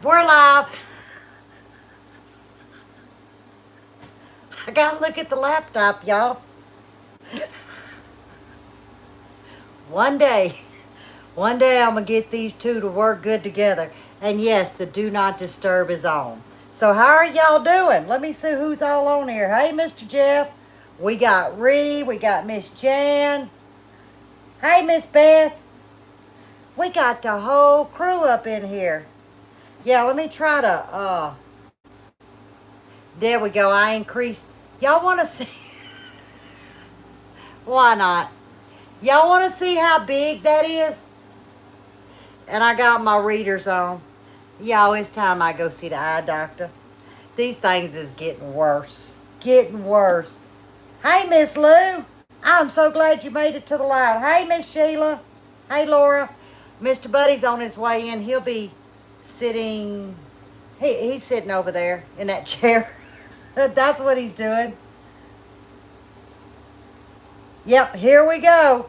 We're live. I gotta look at the laptop, y'all. One day, one day I'm gonna get these two to work good together. And yes, the do not disturb is on. So how are y'all doing? Let me see who's all on here. Hey, Mr. Jeff. We got Ree. We got Miss Jan. Hey, Miss Beth. We got the whole crew up in here. Yeah, let me try to, there we go. I increased. Y'all want to see? Why not? Y'all want to see how big that is? And I got my readers on. Y'all, it's time I go see the eye doctor. These things is getting worse. Getting worse. Hey, Miss Lou. I'm so glad you made it to the live. Hey, Miss Sheila. Hey, Laura. Mr. Buddy's on his way in. He'll be sitting. He's sitting over there in that chair. That's what he's doing. Yep, here we go.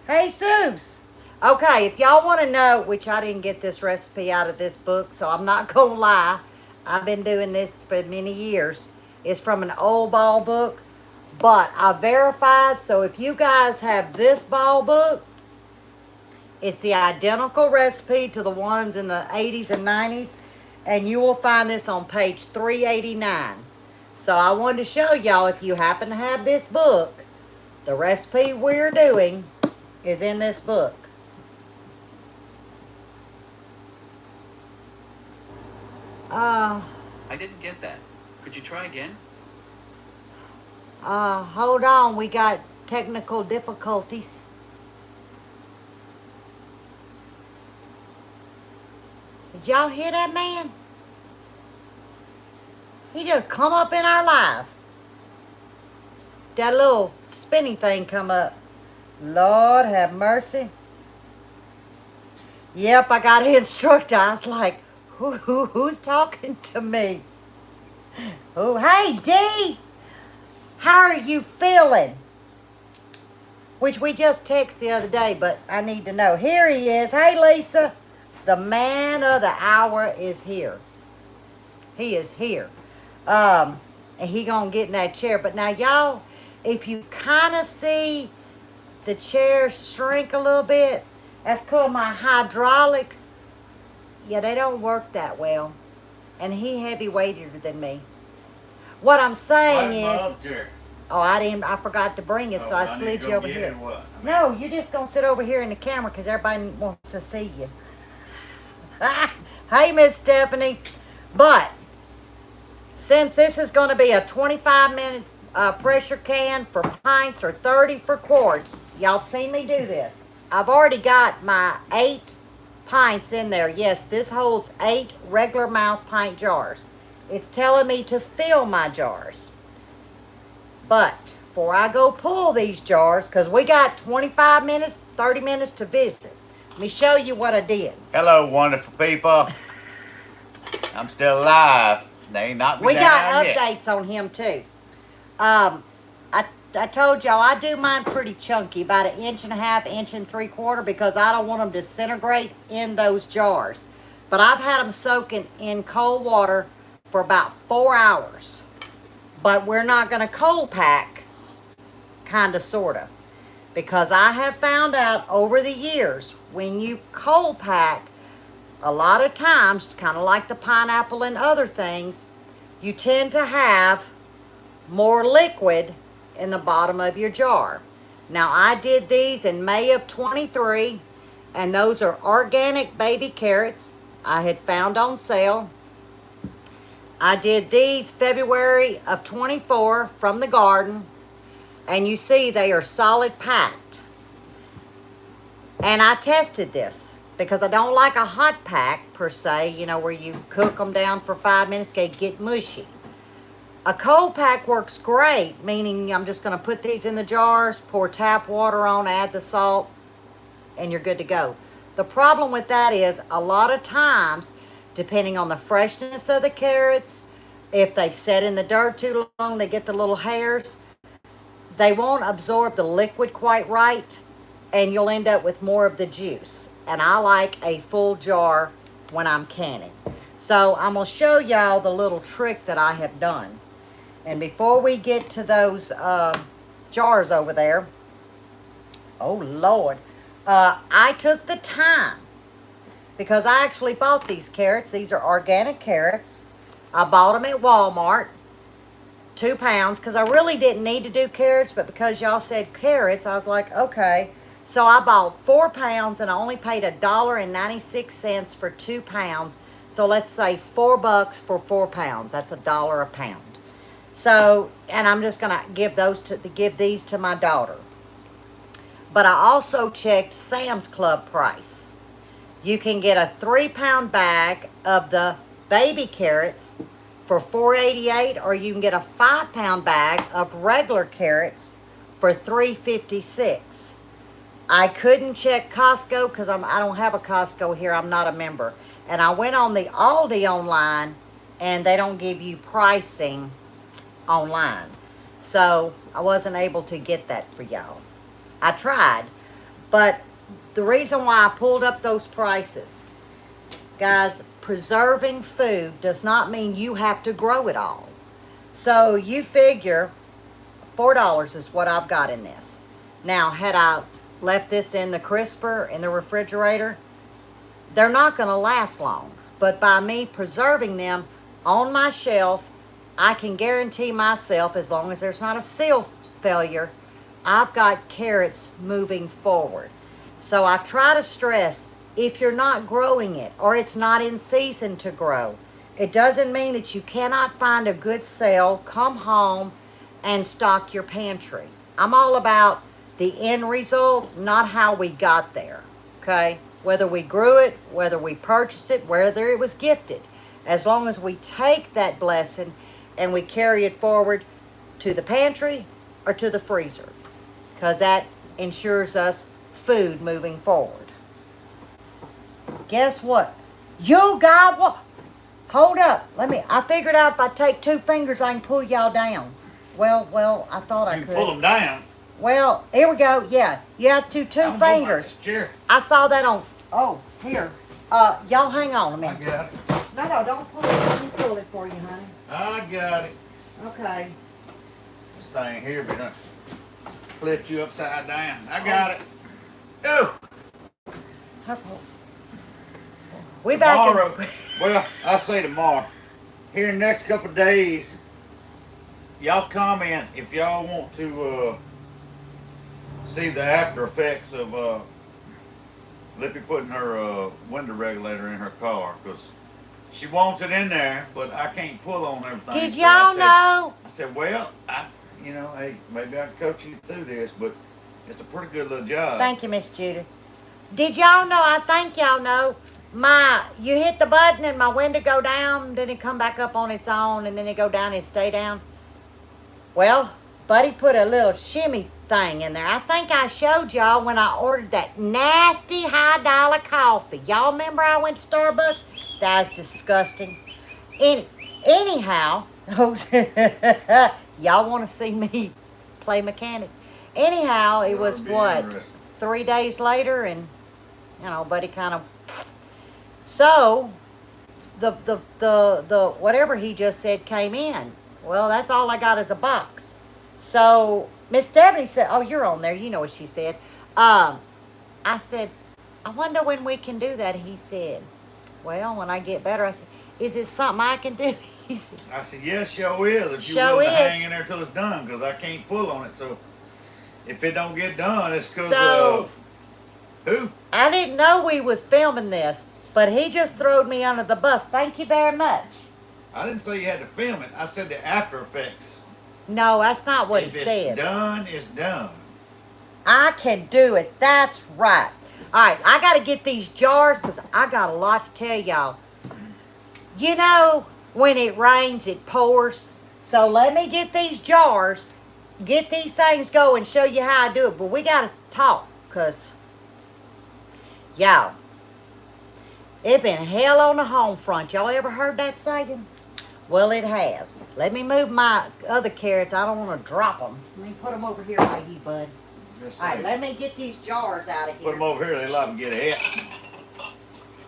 Hey, Seuss. Okay, if y'all want to know, which I didn't get this recipe out of this book, so I'm not going to lie. I've been doing this for many years. It's from an old ball book, but I verified, so if you guys have this ball book, it's the identical recipe to the ones in the 80s and 90s, and you will find this on page 389. So I wanted to show y'all, if you happen to have this book, the recipe we're doing is in this book. I didn't get that. Could you try again? Hold on, we got technical difficulties. Did y'all hear that man? He just come up in our live. That little spinny thing come up. Lord have mercy. Yep, I got an instructor. I was like, who's talking to me? Oh, hey, D. How are you feeling? Which we just texted the other day, but I need to know. Here he is. Hey, Lisa. The man of the hour is here. He is here. And he gonna get in that chair. But now, y'all, if you kind of see the chair shrink a little bit, that's called my hydraulics. Yeah, they don't work that well. And he heavy-weighted than me. What I'm saying is... Oh, I forgot to bring it, so I slid you over here. No, you're just going to sit over here in the camera because everybody wants to see you. Hey, Miss Stephanie. But, since this is going to be a 25-minute pressure can for pints or 30 for quarts, y'all seen me do this. I've already got my 8 pints in there. Yes, this holds 8 regular mouth pint jars. It's telling me to fill my jars. But before I go pull these jars, because we got 25 minutes, 30 minutes to visit, let me show you what I did. Hello, wonderful people. I'm still alive. They ain't knocked me down got yet. updates on him too. I told y'all I do mine pretty chunky, about 1.5 inches, 1 3/4, because I don't want them to disintegrate in those jars. But I've had them soaking in cold water for about 4 hours. But we're not going to cold pack, kind of, sort of. Because I have found out over the years, when you cold pack, a lot of times, kind of like the pineapple and other things, you tend to have more liquid in the bottom of your jar. Now, I did these in May of 23, and those are organic baby carrots I had found on sale. I did these February of 24 from the garden, and you see they are solid packed. And I tested this because I don't like a hot pack per se, you know, where you cook them down for 5 minutes, they get mushy. A cold pack works great, meaning I'm just going to put these in the jars, pour tap water on, add the salt, and you're good to go. The problem with that is a lot of times, depending on the freshness of the carrots, if they've sat in the dirt too long, they get the little hairs, they won't absorb the liquid quite right, and you'll end up with more of the juice. And I like a full jar when I'm canning. So I'm going to show y'all the little trick that I have done. And before we get to those jars over there, oh Lord, I took the time, because I actually bought these carrots. These are organic carrots. I bought them at Walmart, 2 pounds, because I really didn't need to do carrots, but because y'all said carrots, I was like, okay. So I bought 4 pounds, and I only paid $1.96 for 2 pounds. So let's say $4 for 4 pounds. That's $1 a pound. So, and I'm just gonna give these to my daughter. But I also checked Sam's Club price. You can get a 3-pound bag of the baby carrots for $4.88, or you can get a 5-pound bag of regular carrots for $3.56. I couldn't check Costco because I don't have a Costco here. I'm not a member. And I went on the Aldi online, and they don't give you pricing online. So I wasn't able to get that for y'all. I tried, but the reason why I pulled up those prices, guys, preserving food does not mean you have to grow it all. So you figure $4 is what I've got in this. Now, had I left this in the crisper, in the refrigerator, they're not going to last long. But by me preserving them on my shelf, I can guarantee myself, as long as there's not a seal failure, I've got carrots moving forward. So I try to stress, if you're not growing it or it's not in season to grow, it doesn't mean that you cannot find a good sale, come home, and stock your pantry. I'm all about the end result, not how we got there, okay? Whether we grew it, whether we purchased it, whether it was gifted. As long as we take that blessing and we carry it forward to the pantry or to the freezer, because that ensures us food moving forward. Guess what? You got what? Hold up. I figured out if I take 2 fingers, I can pull y'all down. Well, I thought I could. You can pull them down. Well, here we go. Yeah, you have two fingers. Chair. I saw that on. Oh, here. Y'all hang on a minute. I got it. No, don't pull it. Let me pull it for you, honey. I got it. Okay. This thing here be done flipped you upside down. I got it. Oh. We back. Tomorrow. Well, I say tomorrow. Here in the next couple of days, y'all comment if y'all want to see the after effects of Lippy putting her window regulator in her car, because she wants it in there, but I can't pull on everything. Did so y'all know? I said, well, hey, maybe I can coach you through this, but it's a pretty good little job. Thank you, Miss Judith. Did y'all know? I think y'all know. You hit the button and my window go down, then it come back up on its own, and then it go down and stay down. Well, Buddy put a little shimmy thing in there. I think I showed y'all when I ordered that nasty high-dollar coffee. Y'all remember I went to Starbucks? That's disgusting. Anyhow, y'all want to see me play mechanic? Anyhow, it was what, 3 days later, and Buddy kind of. So, the whatever he just said came in. Well, that's all I got is a box. So, Miss Stephanie said, oh, you're on there. You know what she said. I said, I wonder when we can do that. He said, well, when I get better. I said, is it something I can do? He said, I said, yes, sure is. If you sure willing to is. hang in there till it's done, because I can't pull on it. So, if it don't get done, it's because So- of who? I didn't know we was filming this, but he just throwed me under the bus. Thank you very much. I didn't say you had to film it. I said the after effects. No, that's not what If it it's said. done, it's done. I can do it. That's right. All right, I got to get these jars because I got a lot to tell y'all. You know, when it rains, it pours. So let me get these jars, get these things going, show you how I do it. But we got to talk because, y'all, it been hell on the home front. Y'all ever heard that saying? Well, it has. Let me move my other carrots. I don't want to drop them. Let me put them over here by you, bud. Just All right, say, let me get these jars out of here. put them over here. They let them get ahead.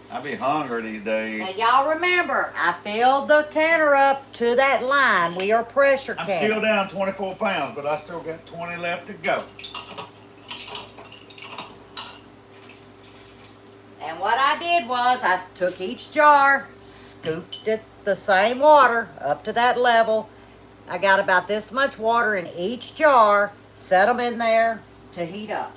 I be hungry these days. And y'all remember, I filled the canner up to that line. We are pressure I'm canning. still down 24 pounds, but I still got 20 left to go. And what I did was I took each jar, scooped it the same water up to that level. I got about this much water in each jar, set them in there to heat up.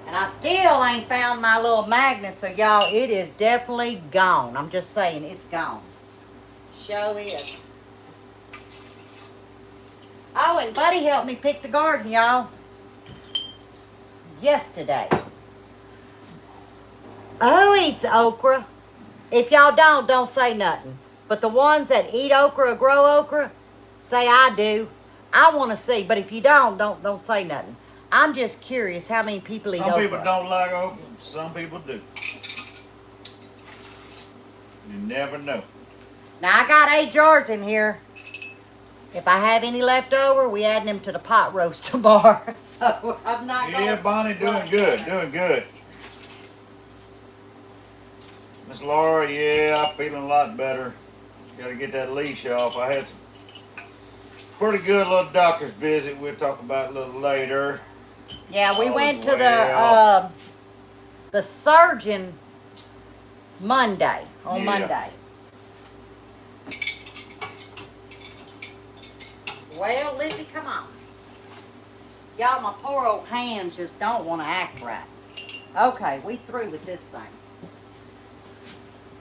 And I still ain't found my little magnet, so y'all, it is definitely gone. I'm just saying, it's gone. Show is. Oh, and Buddy helped me pick the garden, y'all. Yesterday. Who eats okra? If y'all don't say nothing. But the ones that eat okra or grow okra, say I do. I want to see, but if you don't say nothing. I'm just curious how many people eat okra. Some people don't like okra, some people do. You never know. Now I got 8 jars in here. If I have any left over, we adding them to the pot roast tomorrow. So I'm not going. Yeah, Bonnie, doing good, doing good. Miss Laura, yeah, I'm feeling a lot better. Got to get that leash off. I had some pretty good little doctor's visit. We'll talk about it a little later. Yeah, we All went is to well. the surgeon Monday, on Yeah. Monday. Well, Lippy, come on. Y'all, my poor old hands just don't want to act right. Okay, we through with this thing.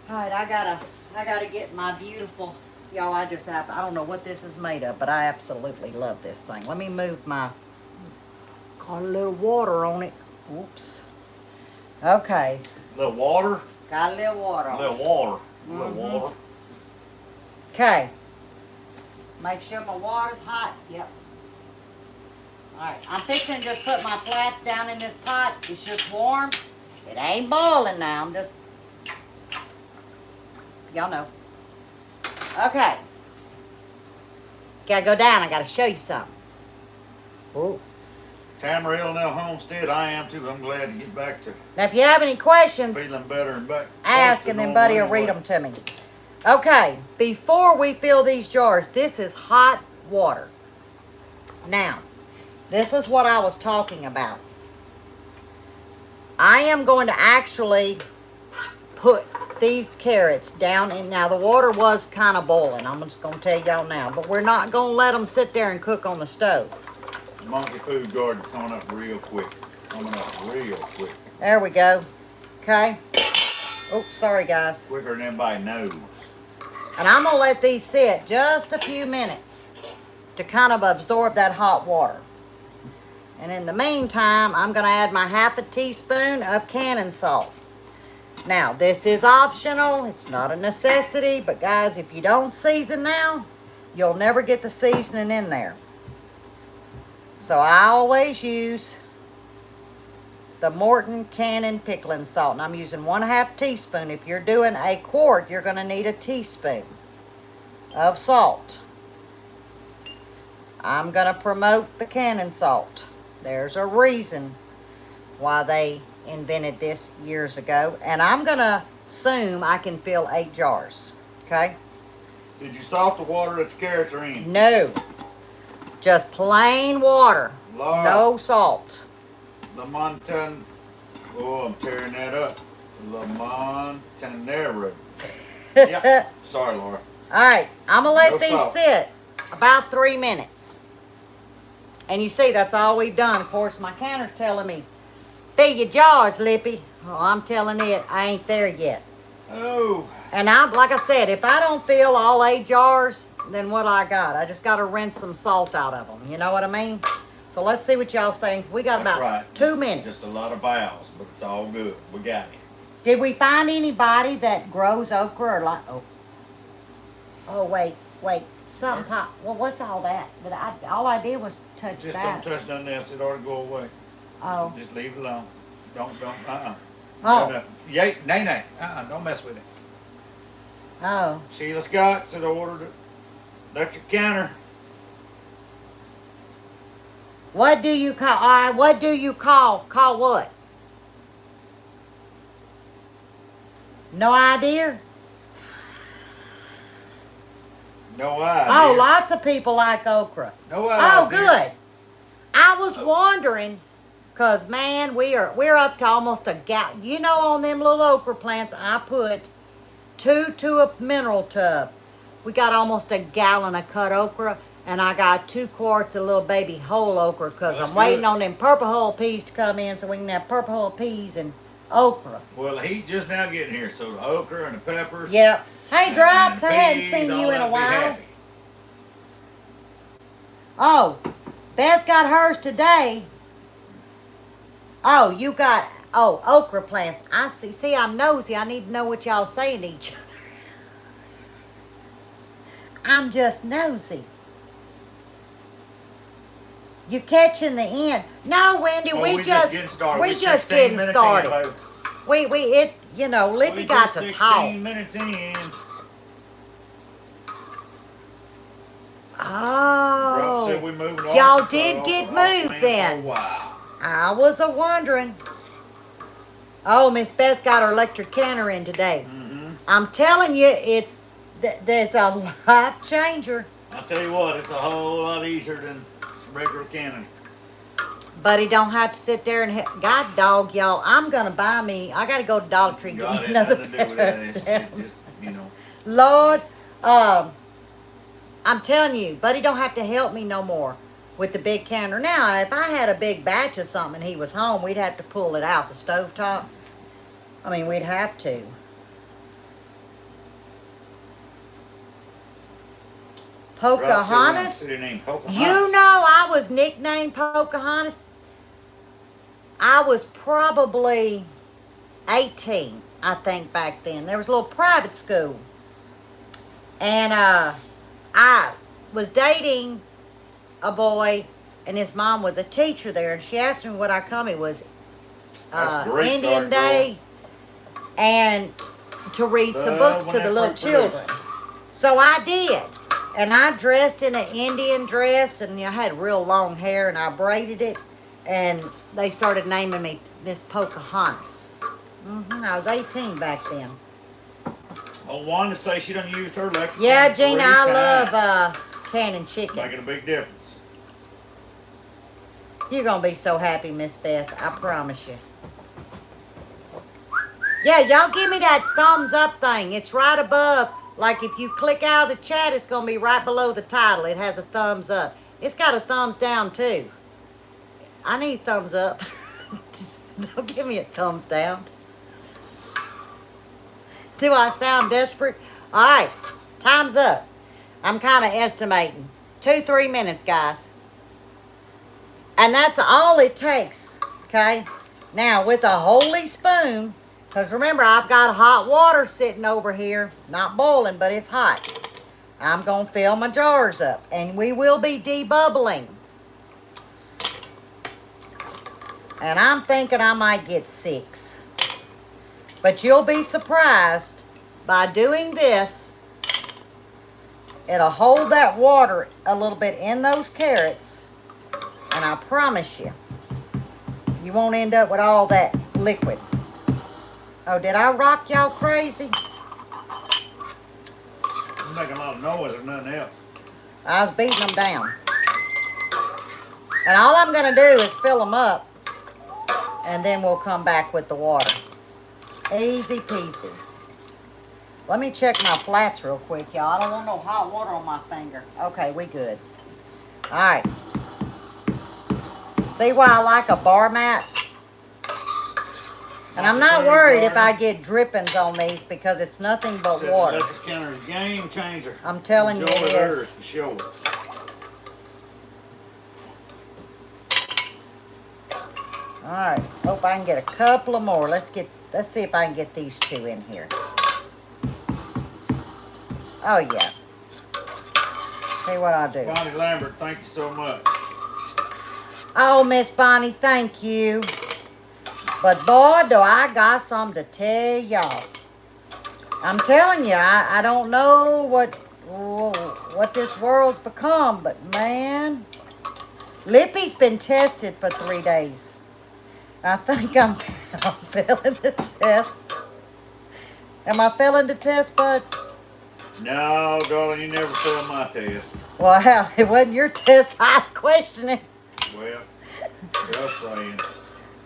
All right, I gotta get my beautiful, y'all, I don't know what this is made of, but I absolutely love this thing. Let me move got a little water on it. Oops. Okay, Little water, got a little water on it. little water, little water. Okay. Make sure my water's hot. Yep. Alright, I'm fixing to just put my flats down in this pot. It's just warm. It ain't boiling now. I'm just... Y'all know. Okay. Gotta go down. I gotta show you something. Ooh. Tamarillo now Homestead, I am too. I'm glad to get back to Now, if you have any questions, feeling better and back. ask and then Buddy will read them to me. Okay, before we fill these jars, this is hot water. Now, this is what I was talking about. I am going to actually put these carrots down in, now the water was kind of boiling, I'm just going to tell y'all now, but we're not going to let them sit there and cook on the stove. Monkey food garden coming up real quick. Coming up real quick. There we go. Okay. Oops, sorry guys. Quicker than anybody knows. And I'm going to let these sit just a few minutes to kind of absorb that hot water. And in the meantime, I'm going to add my ½ teaspoon of cannon salt. Now, this is optional. It's not a necessity. But guys, if you don't season now, you'll never get the seasoning in there. So I always use the Morton Cannon pickling salt. And I'm using 1/2 teaspoon. If you're doing a quart, you're going to need a teaspoon of salt. I'm going to promote the cannon salt. There's a reason why they invented this years ago. And I'm going to assume I can fill 8 jars. Okay? Did you salt the water that the carrots are in? No. Just plain water. Laura. No salt. Lamontan. Oh, I'm tearing that up. Lamontanero. Yeah. Sorry, Laura. Alright, I'm going to let No these salt. sit about 3 minutes. And you see, that's all we've done. Of course, my counter's telling me, fill your jars, Lippy. Oh, I'm telling it, I ain't there yet. Oh. And I'm, like I said, if I don't fill all 8 jars, then what I got? I just got to rinse some salt out of them. You know what I mean? So let's see what y'all saying. We got That's about right. 2 minutes. Just a lot of vowels, but it's all good. We got it. Did we find anybody that grows okra or like? Oh, wait. Some pop. Well, what's all that? But all I did was touch Just that. don't touch nothing else. It ought to go away. Oh. Just leave it alone. Don't. Oh. No. Yay, nay. Don't mess with it. Oh. Sheila Scott said ordered it. Electric counter. What do you call? All right. What do you call? Call what? No idea? No idea. Oh, lots of people like okra. No idea. Oh, good. I was wondering, cause man, we're up to almost a gallon. You know, on them little okra plants, I put 2 to a mineral tub. We got almost a gallon of cut okra, and I got 2 quarts of little baby whole okra, cause That's I'm waiting good. on them purple hull peas to come in, so we can have purple hull peas and okra. Well, the heat just now getting here, so the okra and the peppers. Yep. Hey, and Drops, I hadn't peas, seen all you in a that'll be while. happy. Oh, Beth got hers today. Oh, you got, okra plants. I see. See, I'm nosy. I need to know what y'all saying to each other. I'm just nosy. You catching the end. No, Wendy, Oh, we just getting started. we We just 16 getting minutes started. In, baby. Lippy We got just to 16 talk. minutes in. Drop said Oh, we moving y'all on, did so get I'll moved plan then. for a while. I was a wondering. Oh, Miss Beth got her electric canner in today. Mm-hmm. I'm telling you, it's a life changer. I'll tell you what, it's a whole lot easier than regular canning. But he don't have to sit there and God dog, y'all. I'm gonna buy me. I gotta go to Dollar Tree and God get me had another nothing to do with that. It's pair. just, you know. Lord, I'm telling you, Buddy don't have to help me no more with the big canner. Now, if I had a big batch of something and he was home, we'd have to pull it out the stovetop. I mean, we'd have to. Pocahontas? City named Pocahontas. You know I was nicknamed Pocahontas. I was probably 18, I think, back then. There was a little private school. And I was dating a boy, and his mom was a teacher there. And she asked me what I come. It was That's great, Indian dark girl. Day, and to read some books to the little children. So I did. And I dressed in an Indian dress, and I had real long hair, and I braided it. And they started naming me Miss Pocahontas. I was 18 back then. Oh, Wanda say she done used her electric Yeah, cannon Gina, 3 I times. love canning chicken. Making a big difference. You're going to be so happy, Miss Beth. I promise you. Yeah, y'all give me that thumbs up thing. It's right above. Like if you click out of the chat, it's going to be right below the title. It has a thumbs up. It's got a thumbs down too. I need thumbs up. Don't give me a thumbs down. Do I sound desperate? All right, time's up. I'm kind of estimating 2-3 minutes, guys. And that's all it takes, okay? Now, with a holy spoon, because remember, I've got hot water sitting over here. Not boiling, but it's hot. I'm going to fill my jars up, and we will be debubbling. And I'm thinking I might get 6. But you'll be surprised, by doing this, it'll hold that water a little bit in those carrots. And I promise you, you won't end up with all that liquid. Oh, did I rock y'all crazy? You're making a lot of noise or nothing else. I was beating them down. And all I'm going to do is fill them up. And then we'll come back with the water. Easy peasy. Let me check my flats real quick, y'all. I don't want no hot water on my finger. Okay, we good. All right. See why I like a bar mat? And I'm not worried if I get drippings on these because it's nothing but Said water. the electric canner's a game changer. I'm telling you Enjoy it hers is. for sure. All right. Hope I can get a couple of more. Let's see if I can get these 2 in here. Oh yeah. See what I'll do. Bonnie Lambert, thank you so much. Oh, Miss Bonnie, thank you. But boy, do I got something to tell y'all. I'm telling you, I don't know what this world's become, but man, Lippy's been tested for 3 days. I think I'm failing the test. Am I failing the test, bud? No, darling, you never failed my test. Well, hell, it wasn't your test I was questioning. Well, just saying.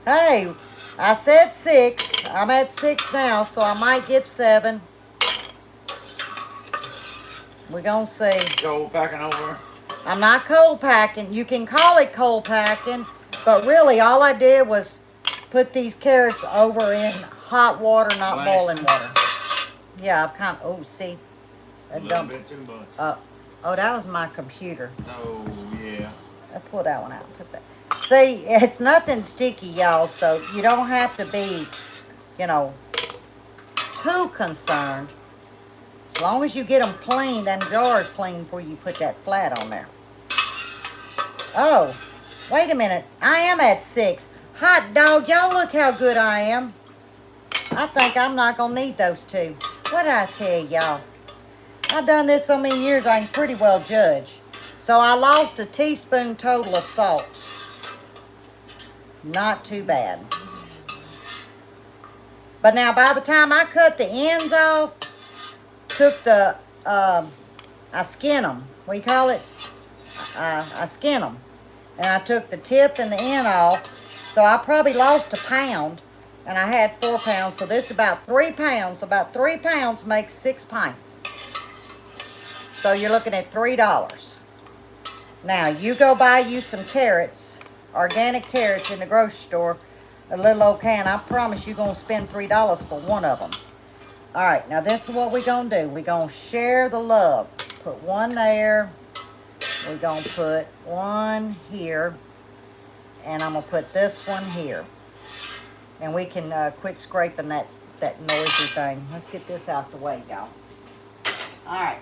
Hey, I said 6. I'm at 6 now, so I might get 7. We're gonna see. Cold packing over. I'm not cold packing. You can call it cold packing, but really all I did was put these carrots over in hot water, not Blanch. boiling water. Yeah, I'm kind of, oh, see. A little bit too much. Oh, that was my computer. Oh, yeah. I pull that one out. Put that. See, it's nothing sticky, y'all, so you don't have to be, you know, too concerned. As long as you get them clean, them jars clean before you put that flat on there. Oh, wait a minute. I am at 6. Hot dog, y'all look how good I am. I think I'm not going to need those 2. What did I tell y'all? I've done this so many years, I can pretty well judge. So I lost a teaspoon total of salt. Not too bad. But now by the time I cut the ends off, took the, I skin them. What do you call it? I skin them. And I took the tip and the end off. So I probably lost a pound. And I had 4 pounds. So this is about 3 pounds. So about 3 pounds makes 6 pints. So you're looking at $3. Now, you go buy you some carrots, organic carrots in the grocery store, a little old can. I promise you're going to spend $3 for one of them. All right, now this is what we're going to do. We're going to share the love. Put one there. We're going to put one here. And I'm going to put this one here. And we can quit scraping that noisy thing. Let's get this out the way, y'all. All right.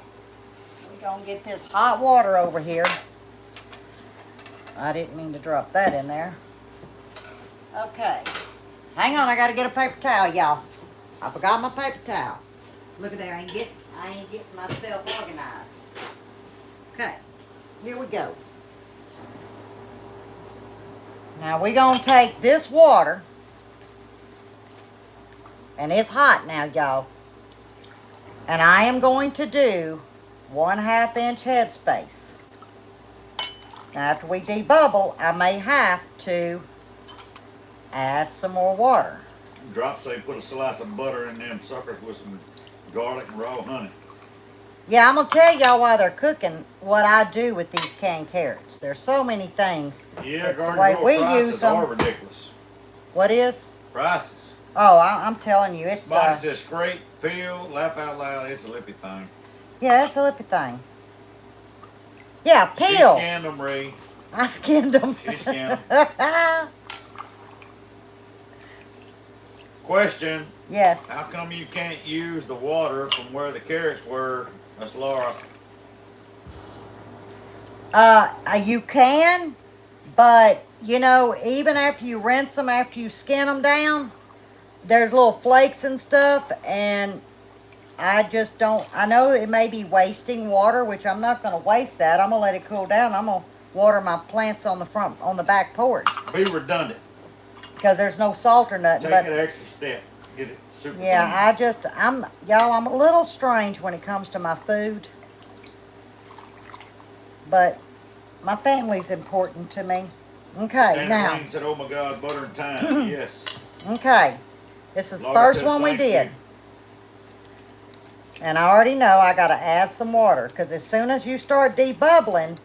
We're going to get this hot water over here. I didn't mean to drop that in there. Okay. Hang on, I got to get a paper towel, y'all. I forgot my paper towel. Look at there, I ain't getting myself organized. Okay, here we go. Now we're going to take this water, and it's hot now, y'all. And I am going to do 1/2 inch headspace. Now after we debubble, I may have to add some more water. Drop say put a slice of butter in them suckers with some garlic and raw honey. Yeah, I'm going to tell y'all while they're cooking what I do with these canned carrots. There's so many things. Yeah, The way garden we prices use them. are ridiculous. What is? Prices. Oh, I'm telling you, it's... Mine says scrape, peel, laugh out loud. It's a Lippy thing. Yeah, it's a Lippy thing. Yeah, She peel. scanned them, Ray. I skinned them. She scanned them. Question. Yes. How come you can't use the water from where the carrots were? That's Laura. You can, but, you know, even after you rinse them, after you skin them down, there's little flakes and stuff, and I just don't, I know it may be wasting water, which I'm not going to waste that. I'm going to let it cool down. I'm going to water my plants on the back porch. Be redundant. Because there's no salt or nothing. Take But an extra step. Get it super clean. yeah, I'm a little strange when it comes to my food. But my family's important to me. Okay, And now. Rain said, "Oh my God, butter and thyme." Yes. Okay. This is the Laura first said, one we "Thank did. you." And I already know I got to add some water. Because as soon as you start debubbling,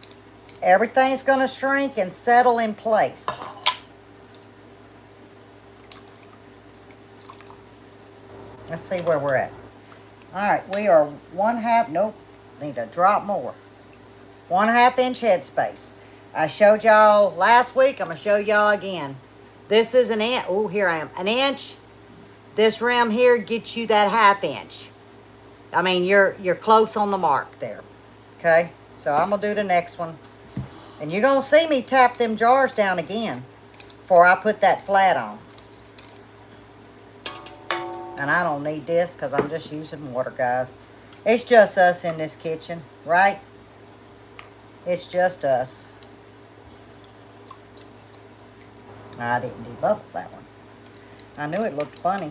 everything's going to shrink and settle in place. Let's see where we're at. All right, we are 1/2, nope, need a drop more. 1/2 inch headspace. I showed y'all last week, I'm going to show y'all again. This is an inch, oh, here I am, an inch. This rim here gets you that 1/2 inch. I mean, you're close on the mark there, okay? So I'm going to do the next one. And you're going to see me tap them jars down again before I put that flat on. And I don't need this because I'm just using water, guys. It's just us in this kitchen, right? It's just us. I didn't debubble that one. I knew it looked funny.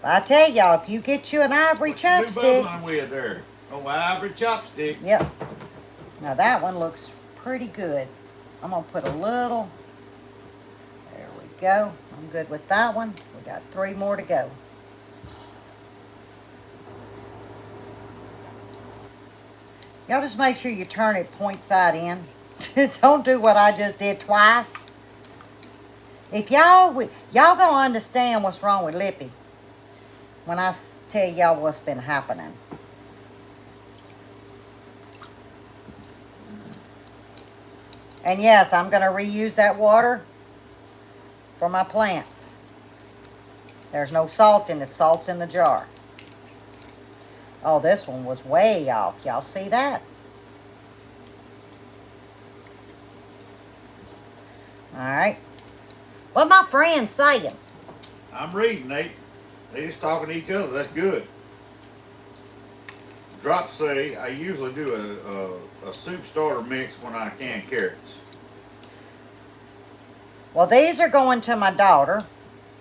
I tell y'all, if you get you an ivory What you do chopstick. bubbling with there? Oh, ivory chopstick. Yep. Now that one looks pretty good. I'm going to put a little. There we go. I'm good with that one. We got 3 more to go. Y'all just make sure you turn it point side in. Don't do what I just did twice. If y'all gonna understand what's wrong with Lippy when I tell y'all what's been happening. And yes, I'm gonna reuse that water for my plants. There's no salt in it. Salt's in the jar. Oh, this one was way off. Y'all see that? All right. What my friends saying? I'm reading, Nate. They just talking to each other. That's good. Drop say I usually do a soup starter mix when I can carrots. Well, these are going to my daughter.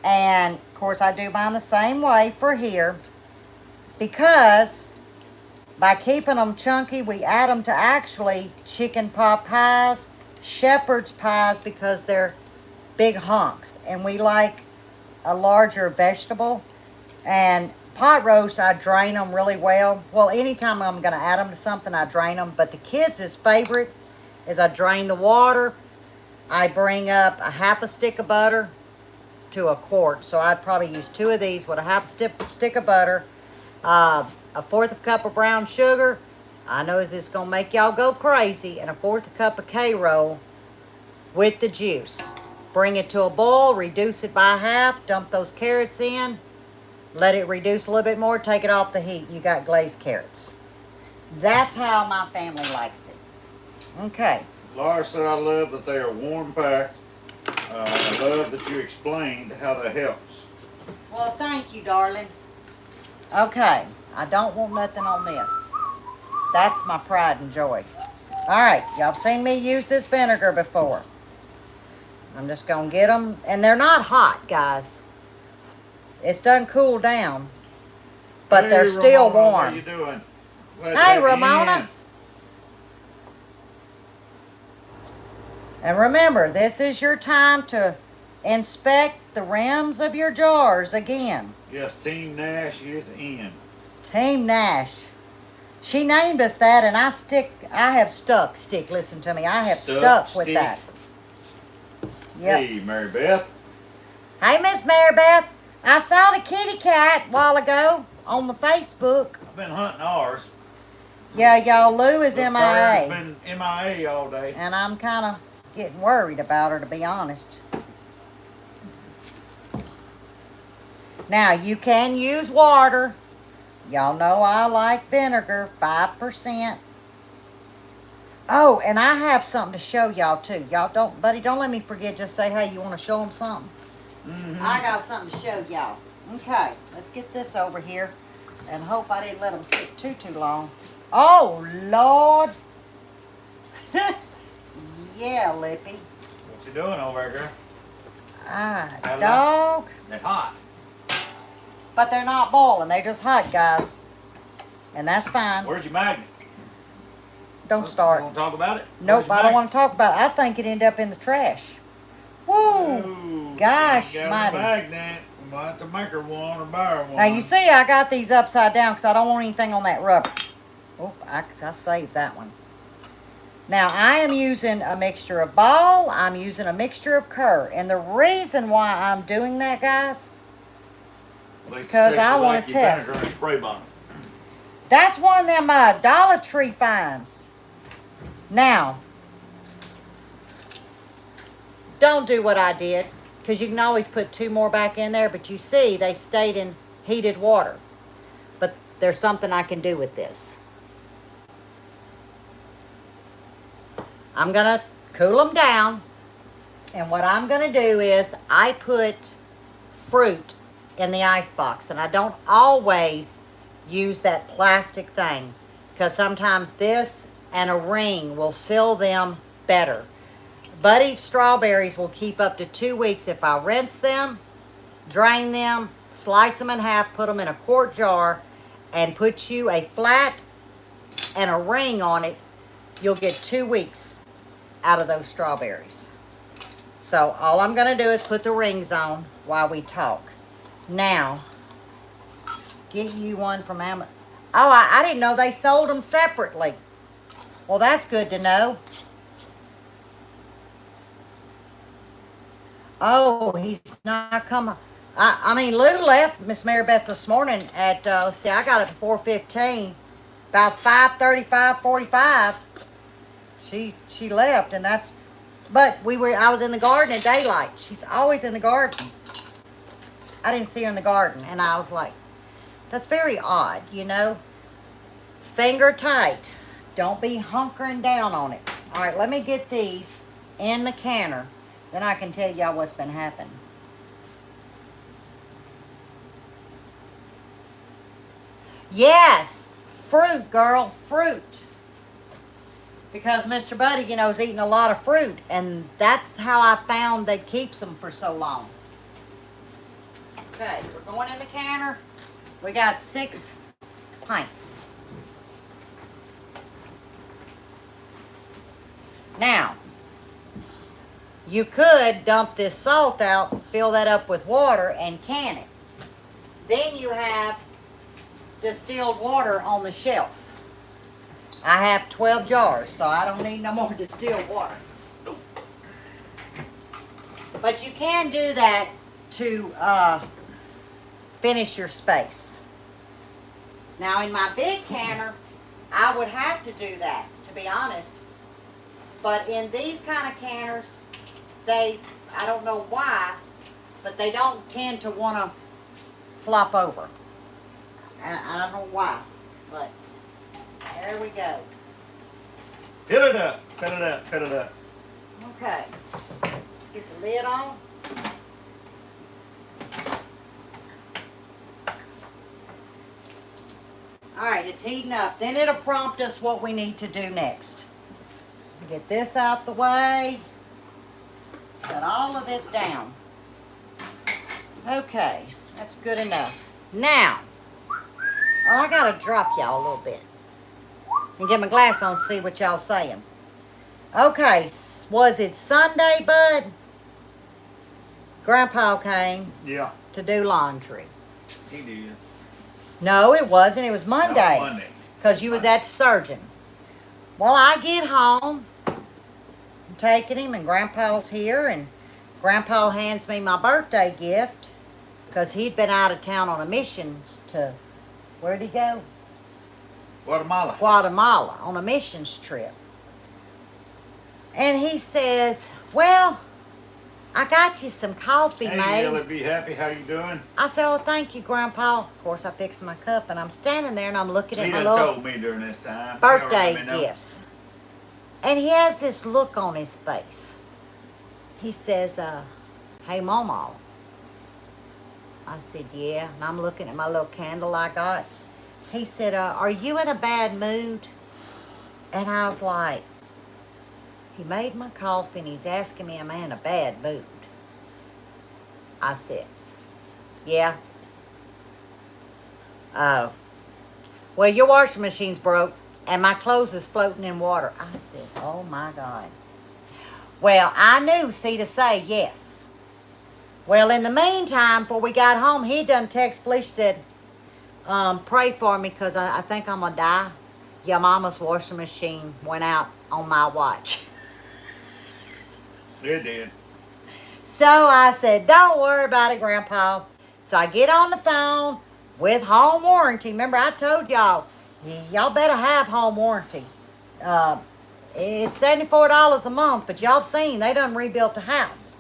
And, of course, I do mine the same way for here. Because by keeping them chunky, we add them to actually chicken pot pies, shepherd's pies, because they're big hunks. And we like a larger vegetable. And pot roast, I drain them really well. Well, anytime I'm going to add them to something, I drain them. But the kids' favorite is I drain the water. I bring up a half a stick of butter to a quart. So I'd probably use 2 of these with a half a stick of butter. A 1/4 cup of brown sugar. I know this is going to make y'all go crazy. And a 1/4 cup of K-roll with the juice. Bring it to a boil. Reduce it by half. Dump those carrots in. Let it reduce a little bit more. Take it off the heat. You got glazed carrots. That's how my family likes it. Okay. Laura said I love that they are warm packed. I love that you explained how that helps. Well, thank you, darling. Okay, I don't want nothing on this. That's my pride and joy. All right, y'all seen me use this vinegar before. I'm just going to get them. And they're not hot, guys. It's done cool down. But Hey, they're still Ramona, warm. How you doing? Glad to Hey, have you Ramona. in. And remember, this is your time to inspect the rims of your jars again. Yes, Team Nash is in. Team Nash. She named us that, and I have stuck. Listen to me. I have stuck with Stick. that. Yep. Hey, Mary Beth. Hey, Miss Mary Beth. I saw the kitty cat a while ago on the Facebook. I've been hunting ours. Yeah, y'all, Lou is The MIA. bird's been MIA all day. And I'm kind of getting worried about her, to be honest. Now, you can use water. Y'all know I like vinegar, 5%. Oh, and I have something to show y'all, too. Y'all don't, buddy, don't let me forget. Just say, hey, you want to show them something? I got something to show y'all. Okay, let's get this over here. And hope I didn't let them sit too long. Oh, Lord. Yeah, Lippy. What you doing over there, girl? Ah, Hello? dog. They're hot. But they're not boiling. They're just hot, guys. And that's fine. Where's your magnet? Don't start. You want to talk about it? Nope, I don't want to talk about it. I think it ended up in the trash. Woo! Ooh, Gosh, you got mighty. a magnet. We might have to make her one or buy her one. Now, you see, I got these upside down because I don't want anything on that rubber. Oh, I saved that one. Now, I am using a mixture of ball. I'm using a mixture of Kerr. And the reason why I'm doing that, guys, is because I want to test. Vinegar and spray bottle. That's one of them Dollar Tree finds. Now, don't do what I did, because you can always put 2 more back in there, but you see they stayed in heated water. But there's something I can do with this. I'm going to cool them down, and what I'm going to do is I put fruit in the ice box, and I don't always use that plastic thing, because sometimes this and a ring will seal them better. Buddy's strawberries will keep up to 2 weeks if I rinse them, drain them, slice them in half, put them in a quart jar, and put you a flat and a ring on it. You'll get 2 weeks out of those strawberries. So all I'm going to do is put the rings on while we talk. Now, get you one from Amazon. Oh, I didn't know they sold them separately. Well, that's good to know. Oh, he's not coming. I mean, Lou left Miss Mary Beth this morning at, let's see, I got it at 4:15. About 5:30, 5:45, she left, and that's, but I was in the garden at daylight. She's always in the garden. I didn't see her in the garden, and I was like, that's very odd, you know. Finger tight. Don't be hunkering down on it. All right, let me get these in the canner. Then I can tell y'all what's been happening. Yes, fruit, girl, fruit. Because Mr. Buddy, you know, is eating a lot of fruit. And that's how I found that keeps them for so long. Okay, we're going in the canner. We got 6 pints. Now, you could dump this salt out, fill that up with water, and can it. Then you have distilled water on the shelf. I have 12 jars, so I don't need no more distilled water. But you can do that to finish your space. Now, in my big canner, I would have to do that, to be honest. But in these kind of canners, I don't know why, but they don't tend to want to flop over. I don't know why, but there we go. Fill it up, fill it up, fill it up. Okay, let's get the lid on. All right, it's heating up. Then it'll prompt us what we need to do next. Get this out the way. Set all of this down. Okay, that's good enough. Now, I gotta drop y'all a little bit and get my glass on, see what y'all saying. Okay, was it Sunday, Bud? Grandpa came to do laundry. He did. No, it wasn't. It was Monday. No, Monday. Because you was at the surgeon. Well, I get home, I'm taking him, and Grandpa's here, and Grandpa hands me my birthday gift because he'd been out of town on a mission to, where'd he go? Guatemala. Guatemala, on a missions trip. And he says, well, I got you some coffee Hey, made. Lippy, happy, how you doing? I said, oh, thank you, Grandpa. Of course, I fixed my cup, and I'm standing there, and I'm looking at He my done little told me during this time. birthday He already let me know. gifts. And he has this look on his face. He says, hey, Mama. I said, yeah. And I'm looking at my little candle I got. He said, are you in a bad mood? And I was like, he made my coffee and he's asking me, am I in a bad mood? I said, yeah. Oh. Well, your washing machine's broke and my clothes is floating in water. I said, oh my God. Well, I knew, see, to say yes. Well, in the meantime, before we got home, he done text Felicia, said, pray for me because I think I'm going to die. Your mama's washing machine went out on my watch. It did. So I said, don't worry about it, Grandpa. So I get on the phone with home warranty. Remember, I told y'all, y'all better have home warranty. It's $74 a month, but y'all seen, they done rebuilt the house.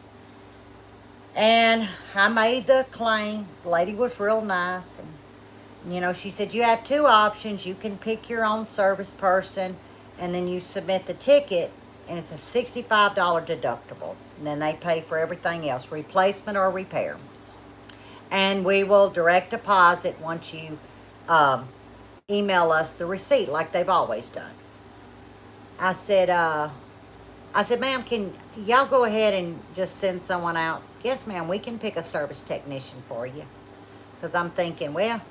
And I made the claim. The lady was real nice. And, you know, she said, you have 2 options. You can pick your own service person, and then you submit the ticket, and it's a $65 deductible. And then they pay for everything else, replacement or repair. And we will direct deposit once you email us the receipt like they've always done. I said, ma'am, can y'all go ahead and just send someone out? Yes, ma'am, we can pick a service technician for you. Because I'm thinking, well,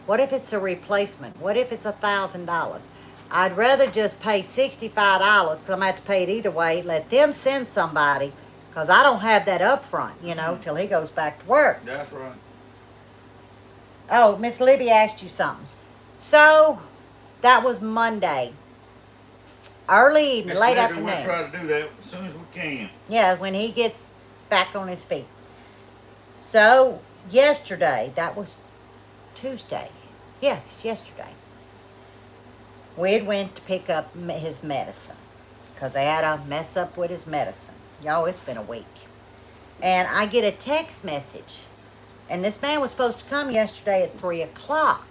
what if it's a replacement? What if it's $1,000? I'd rather just pay $65 because I'm going to have to pay it either way. Let them send somebody because I don't have that up front, till he goes back to work. That's right. Oh, Miss Libby asked you something. So, that was Monday. Early evening, Miss late Libby, afternoon. we'll try to do that as soon as we can. Yeah, when he gets back on his feet. So, yesterday, that was Tuesday. Yeah, it's yesterday. We'd went to pick up his medicine because they had a mess up with his medicine. Y'all, it's been a week. And I get a text message. And this man was supposed to come yesterday at 3 o'clock.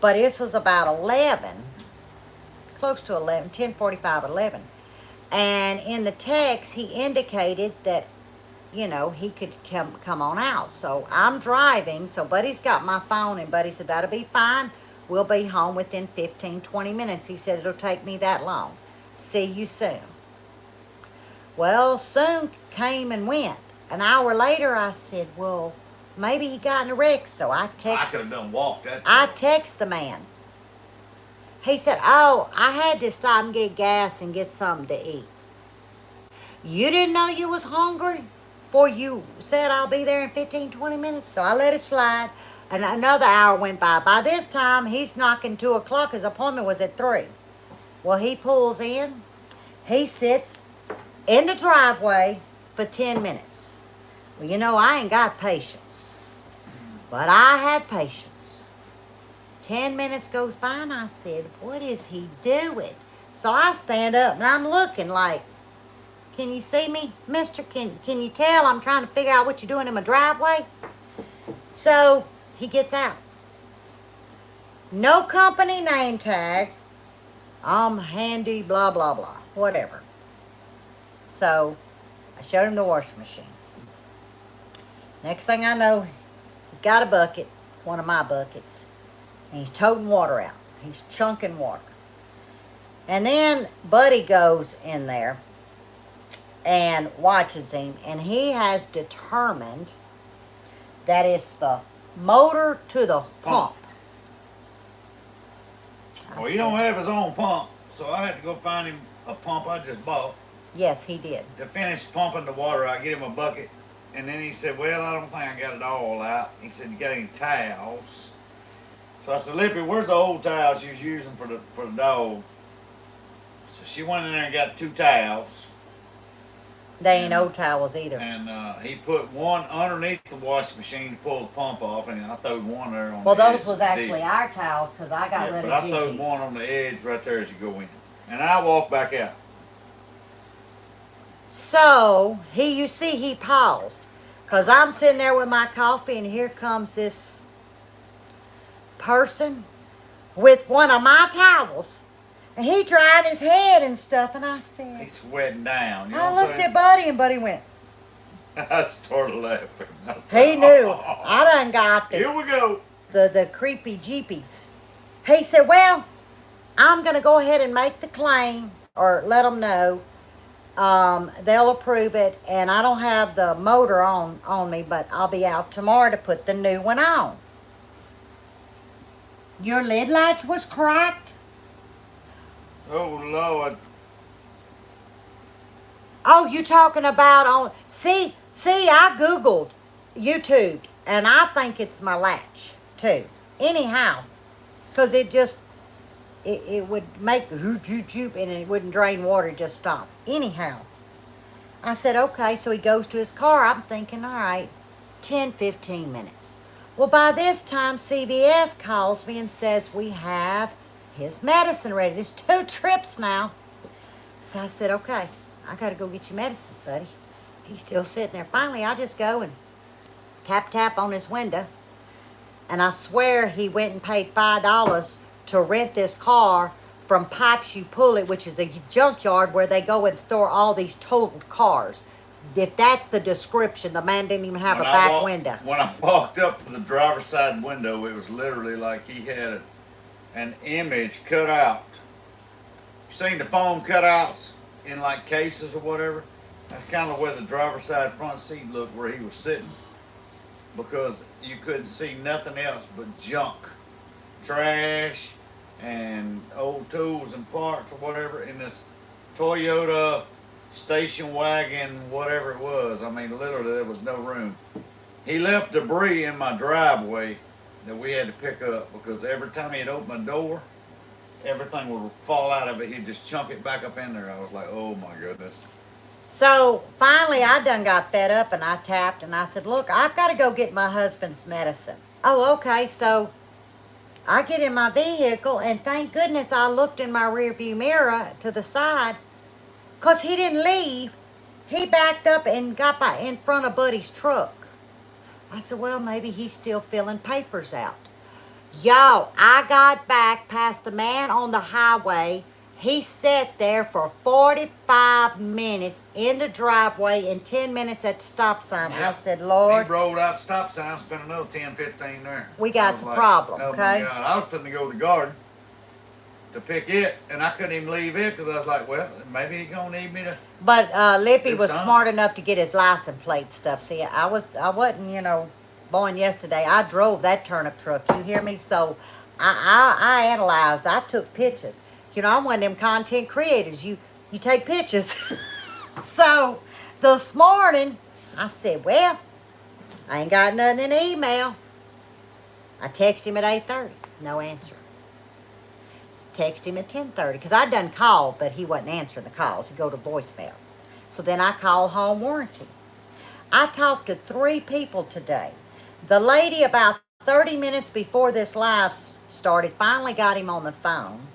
But this was about 11. Close to 11. 10:45, 11. And in the text, he indicated that, he could come on out. So I'm driving. So Buddy's got my phone. And Buddy said, that'll be fine. We'll be home within 15, 20 minutes. He said, it'll take me that long. See you soon. Well, soon came and went. An hour later, I said, well, maybe he got in a wreck. So I I could have done walked that. I text the man. He said, oh, I had to stop and get gas and get something to eat. You didn't know you was hungry before you said I'll be there in 15, 20 minutes? So I let it slide. And another hour went by. By this time, he's knocking 2 o'clock. His appointment was at 3. Well, he pulls in. He sits in the driveway for 10 minutes. Well, I ain't got patience. But I had patience. 10 minutes goes by, and I said, what is he doing? So I stand up, and I'm looking like, can you see me, mister? Can you tell I'm trying to figure out what you're doing in my driveway? So he gets out. No company name tag. I'm handy, blah, blah, blah. Whatever. So I showed him the washing machine. Next thing I know, he's got a bucket, one of my buckets, and he's toting water out. He's chunking water. And then Buddy goes in there and watches him, and he has determined that it's the motor to the pump. Well, he don't have his own pump, so I had to go find him a pump I just bought. Yes, he did. To finish pumping the water, I get him a bucket, and then he said, well, I don't think I got it all out. He said, you got any towels? So I said, Lippy, where's the old towels you was using for the dog? So she went in there and got 2 towels. They ain't old towels either. And he put one underneath the washing machine to pull the pump off, and I threw one there on Well, the edge. those was actually our towels because I got rid of But I threw Gigi's. one on the edge right there as you go in. And I walked back out. So, he paused. Because I'm sitting there with my coffee, and here comes this person with one of my towels. And he dried his head and stuff, and I said... He's sweating down. You know I what I'm looked saying? at Buddy, and Buddy went... I started laughing. I said, He knew. I done got Here we go. the creepy jeepies. He said, well, I'm going to go ahead and make the claim, or let them know. They'll approve it, and I don't have the motor on me, but I'll be out tomorrow to put the new one on. Your lid latch was cracked? Oh, Lord. Oh, you talking about on... See, I Googled YouTube, and I think it's my latch, too. Anyhow, because it just... It would make joop, and it wouldn't drain water, just stop. Anyhow, I said, okay, so he goes to his car. I'm thinking, all right, 10, 15 minutes. Well, by this time, CVS calls me and says, we have his medicine ready. There's 2 trips now. So I said, okay, I got to go get your medicine, buddy. He's still sitting there. Finally, I just go and tap on his window. And I swear he went and paid $5 to rent this car from Pipes You Pull It, which is a junkyard where they go and store all these totaled cars. If that's the description, the man didn't even have a back window. When I walked up to the driver's side window, it was literally like he had an image cut out. You seen the foam cutouts in like cases or whatever? That's kind of where the driver's side front seat looked where he was sitting. because you couldn't see nothing else but junk, trash, and old tools and parts or whatever in this Toyota station wagon, whatever it was. I mean, literally, there was no room. He left debris in my driveway that we had to pick up because every time he'd open a door, everything would fall out of it. He'd just chunk it back up in there. I was like, oh my goodness. So finally, I done got fed up and I tapped and I said, look, I've got to go get my husband's medicine. Oh, okay. So I get in my vehicle and thank goodness I looked in my rearview mirror to the side because he didn't leave. He backed up and got by in front of Buddy's truck. I said, well, maybe he's still filling papers out. Y'all, I got back past the man on the highway. He sat there for 45 minutes in the driveway and 10 minutes at the stop sign. Yep. I said, Lord. He rolled out the stop sign, spent another 10, 15 there. We got some problem, oh okay? My God. I was finna go to the garden to pick it, and I couldn't even leave it because I was like, well, maybe he's gonna need me to. But Lippy was something. smart enough to get his license plate stuff. See, I wasn't, born yesterday. I drove that turnip truck. You hear me? So I analyzed. I took pictures. I'm one of them content creators. You take pictures. So this morning, I said, well, I ain't got nothing in the email. I text him at 8:30. No answer. Text him at 10:30 because I done called, but he wasn't answering the calls. He'd go to voicemail. So then I called home warranty. I talked to 3 people today. The lady about 30 minutes before this live started finally got him on the phone.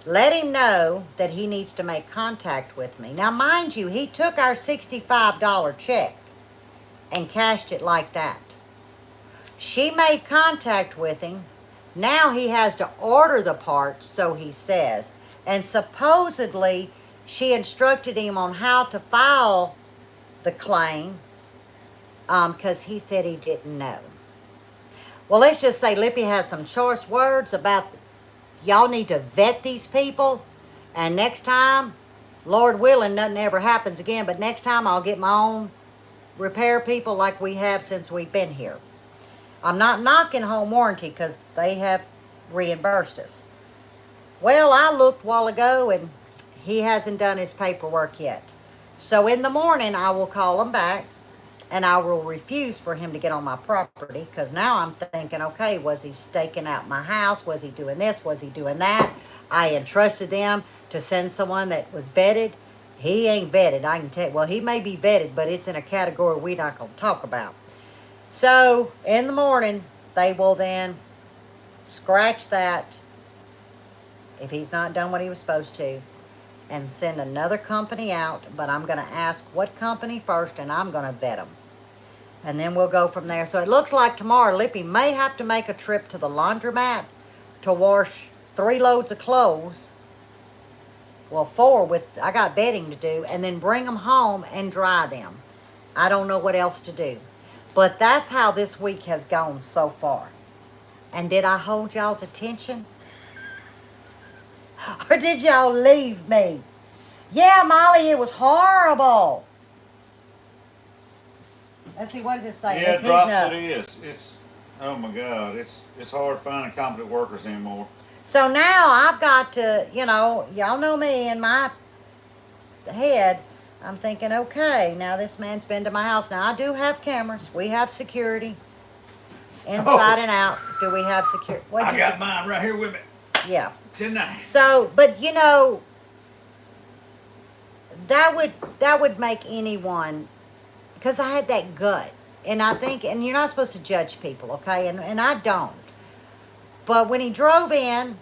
Let him know that he needs to make contact with me. Now, mind you, he took our $65 check and cashed it like that. She made contact with him. Now he has to order the parts, so he says. And supposedly, she instructed him on how to file the claim because he said he didn't know. Well, let's just say Lippy has some choice words about y'all need to vet these people. And next time, Lord willing, nothing ever happens again. But next time, I'll get my own repair people like we have since we've been here. I'm not knocking home warranty because they have reimbursed us. Well, I looked a while ago and he hasn't done his paperwork yet. So in the morning, I will call him back and I will refuse for him to get on my property because now I'm thinking, okay, was he staking out my house? Was he doing this? Was he doing that? I entrusted them to send someone that was vetted. He ain't vetted, I can tell you. Well, he may be vetted, but it's in a category we're not going to talk about. So in the morning, they will then scratch that if he's not done what he was supposed to and send another company out. But I'm going to ask what company first and I'm going to vet them. And then we'll go from there. So it looks like tomorrow Lippy may have to make a trip to the laundromat to wash 3 loads of clothes. Well, 4 I got bedding to do. And then bring them home and dry them. I don't know what else to do. But that's how this week has gone so far. And did I hold y'all's attention? Or did y'all leave me? Yeah, Molly, it was horrible. Let's see, what does it say? Yeah, It's drops heating it up. is. It's, oh my God, it's hard finding competent workers anymore. So now I've got to, y'all know me in my head. I'm thinking, okay, now this man's been to my house. Now, I do have cameras. We have security. Inside and out. Do we have security? I got mine right here with me Yeah. tonight. So, but that would make anyone, because I had that gut. And I think, and you're not supposed to judge people, okay? And I don't. But when he drove in,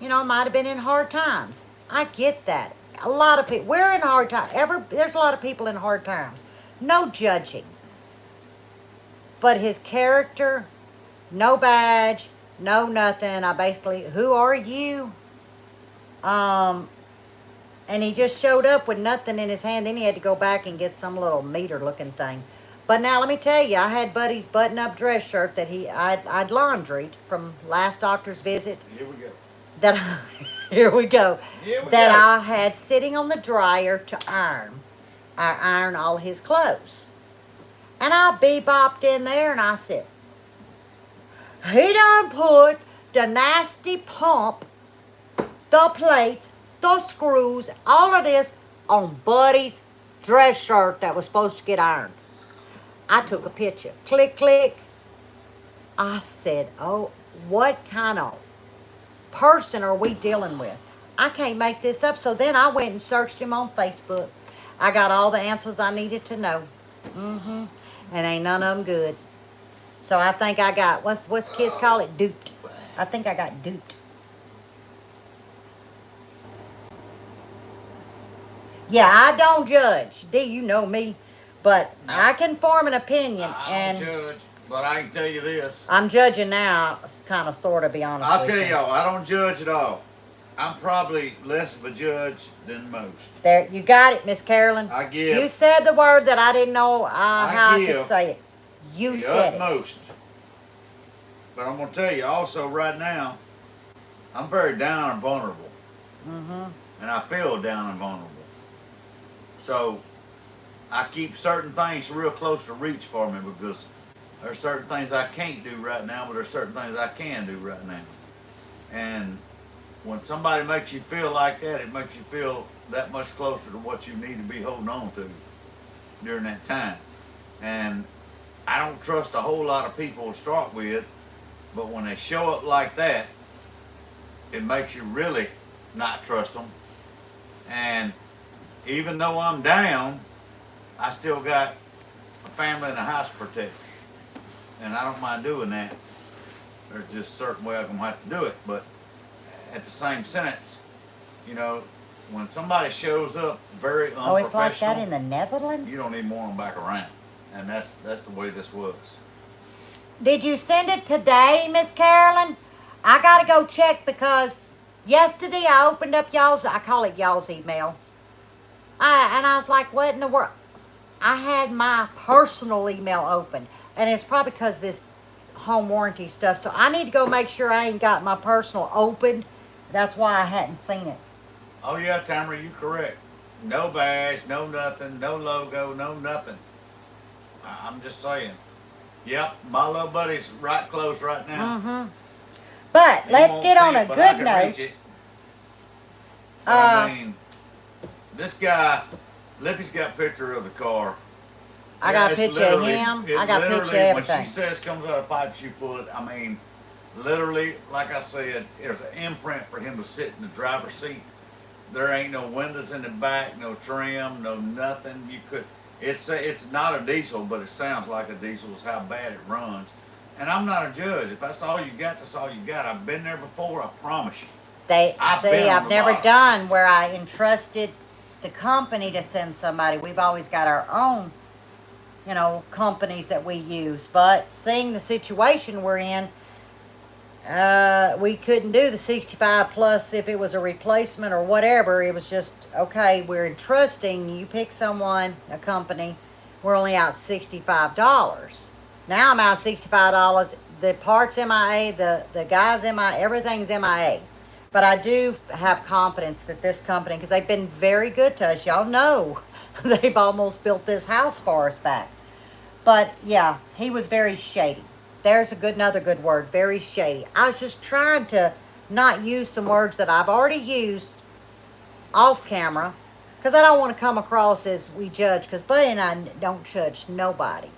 might have been in hard times. I get that. A lot of people, we're in hard times. There's a lot of people in hard times. No judging. But his character, no badge, no nothing. I basically, who are you? And he just showed up with nothing in his hand. Then he had to go back and get some little meter looking thing. But now let me tell you, I had Buddy's button-up dress shirt that I'd laundried from last doctor's visit. Here we go. Here we go. Here we That go. I had sitting on the dryer to iron. I iron all his clothes. And I bebopped in there and I said, he done put the nasty pump, the plates, the screws, all of this on Buddy's dress shirt that was supposed to get ironed. I took a picture. Click, click. I said, oh, what kind of person are we dealing with? I can't make this up. So then I went and searched him on Facebook. I got all the answers I needed to know. And ain't none of them good. So I think I got, what's kids call it? Duped. I think I got duped. Yeah, I don't judge. D, you know me. But I can form an opinion. I don't judge, but I can tell you this. I'm judging now, kind of, sort of, be honest I'll with tell you. y'all, I don't judge at all. I'm probably less of a judge than most. There, you got it, Miss Carolyn. I give. You said the word that I didn't know how I could give say it. You the said utmost. But I'm going to tell you also right now, I'm very down and vulnerable. And I feel down and vulnerable. So I keep certain things real close to reach for me because there's certain things I can't do right now, but there's certain things I can do right now. And when somebody makes you feel like that, it makes you feel that much closer to what you need to be holding on to during that time. And I don't trust a whole lot of people to start with, but when they show up like that, it makes you really not trust them. And even though I'm down, I still got a family and a house to protect. And I don't mind doing that. There's just a certain way I'm going to have to do it. But at the same sentence, you know, when somebody shows up very unprofessional, Oh, it's like that in the Netherlands? you don't even want them back around. And that's the way this was. Did you send it today, Miss Carolyn? I got to go check because yesterday I opened up y'all's, I call it y'all's email. And I was like, what in the world? I had my personal email open. And it's probably because this home warranty stuff. So I need to go make sure I ain't got my personal opened. That's why I hadn't seen it. Oh yeah, Tamara, you correct. No badge, no nothing, no logo, no nothing. I'm just saying. Yep, my little buddy's right close right now. But He let's won't get see on it, a but I good can note. reach it. I mean, this guy, Lippy's got a picture of the car. I got a It's picture of literally- him. it I got a picture of literally, everything. When she says comes out of pipes, you pull it. I mean, literally, like I said, there's an imprint for him to sit in the driver's seat. There ain't no windows in the back, no trim, no nothing. You could. It's not a diesel, but it sounds like a diesel. Is how bad it runs. And I'm not a judge. If that's all you got, that's all you got. I've been there before. I promise you. I've never done where I entrusted the company to send somebody. We've always got our own, you know, companies that we use. But seeing the situation we're in, we couldn't do the 65 plus if it was a replacement or whatever. It was just, okay, we're entrusting, you pick someone, a company, we're only out $65. Now I'm out $65. The parts MIA, the guys MIA, everything's MIA. But I do have confidence that this company, because they've been very good to us. Y'all know they've almost built this house for us back. But yeah, he was very shady. There's another good word, very shady. I was just trying to not use some words that I've already used off camera, because I don't want to come across as we judge, because Buddy and I don't judge nobody.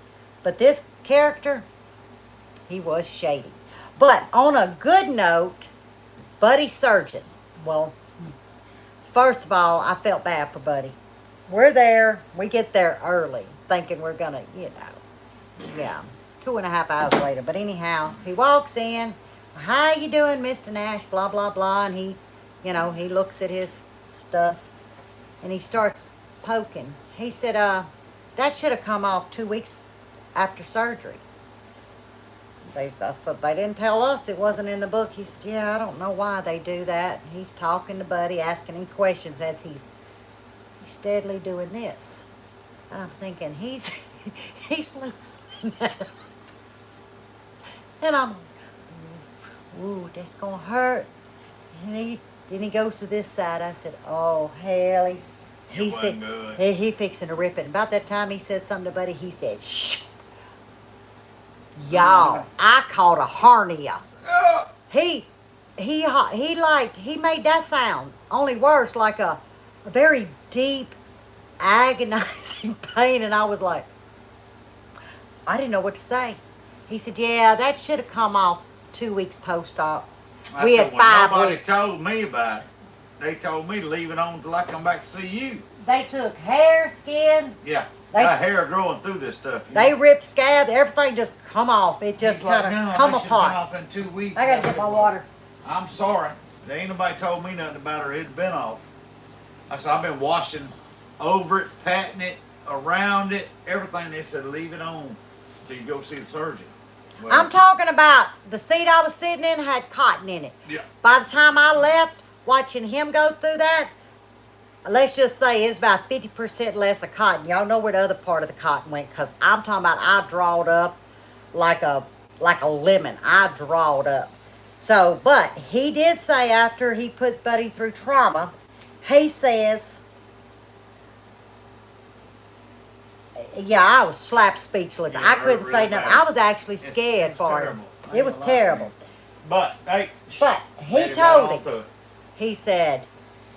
But this character, he was shady. But on a good note, Buddy's surgeon. Well, first of all, I felt bad for Buddy. We're there. We get there early, thinking we're going to, you know, yeah, 2.5 hours later. But anyhow, he walks in. How you doing, Mr. Nash? Blah, blah, blah. And he, you know, he looks at his stuff, and he starts poking. He said, that should have come off 2 weeks after surgery. I thought they didn't tell us. It wasn't in the book. He said, yeah, I don't know why they do that. He's talking to Buddy, asking him questions as he's steadily doing this. And I'm thinking, he's losing that. And I'm, ooh, that's going to hurt. And then he goes to this side. I said, oh, hell, he's wasn't good. he fixing to rip it. About that time he said something to Buddy. He said, shh. Y'all, I caught a hernia. Oh, He made that sound only worse, like a very deep, agonizing pain, and I was like, I didn't know what to say. He said, "Yeah, that should have come off 2 weeks post-op. We had 5 nobody weeks." told me about it. They told me to leave it on till I come back to see you. They took hair, skin. Yeah, They- got hair growing through this stuff. You They know? ripped scabs. Everything just come off. It just He's like, kind of "No, come that should've been apart. off in 2 weeks." I gotta get said, my "Well, water. I'm sorry. There ain't nobody told me nothing about it. It'd been off. I said, I've been washing over it, patting it, around it, everything. They said, leave it on till you go see the surgeon. Well, I'm talking about the seat I was sitting in had cotton in it. Yeah. By the time I left, watching him go through that, let's just say it's about 50% less of cotton. Y'all know where the other part of the cotton went, because I'm talking about I drawed up like a lemon. I drawed up. So, but he did say after he put Buddy through trauma, he says, yeah, I was slap speechless. Yeah, I it couldn't hurt say really nothing. bad. I was actually It's scared for him. terrible. I It ain't was gonna lie to terrible. you. But, hey, But he let it told right him, on through it. he said,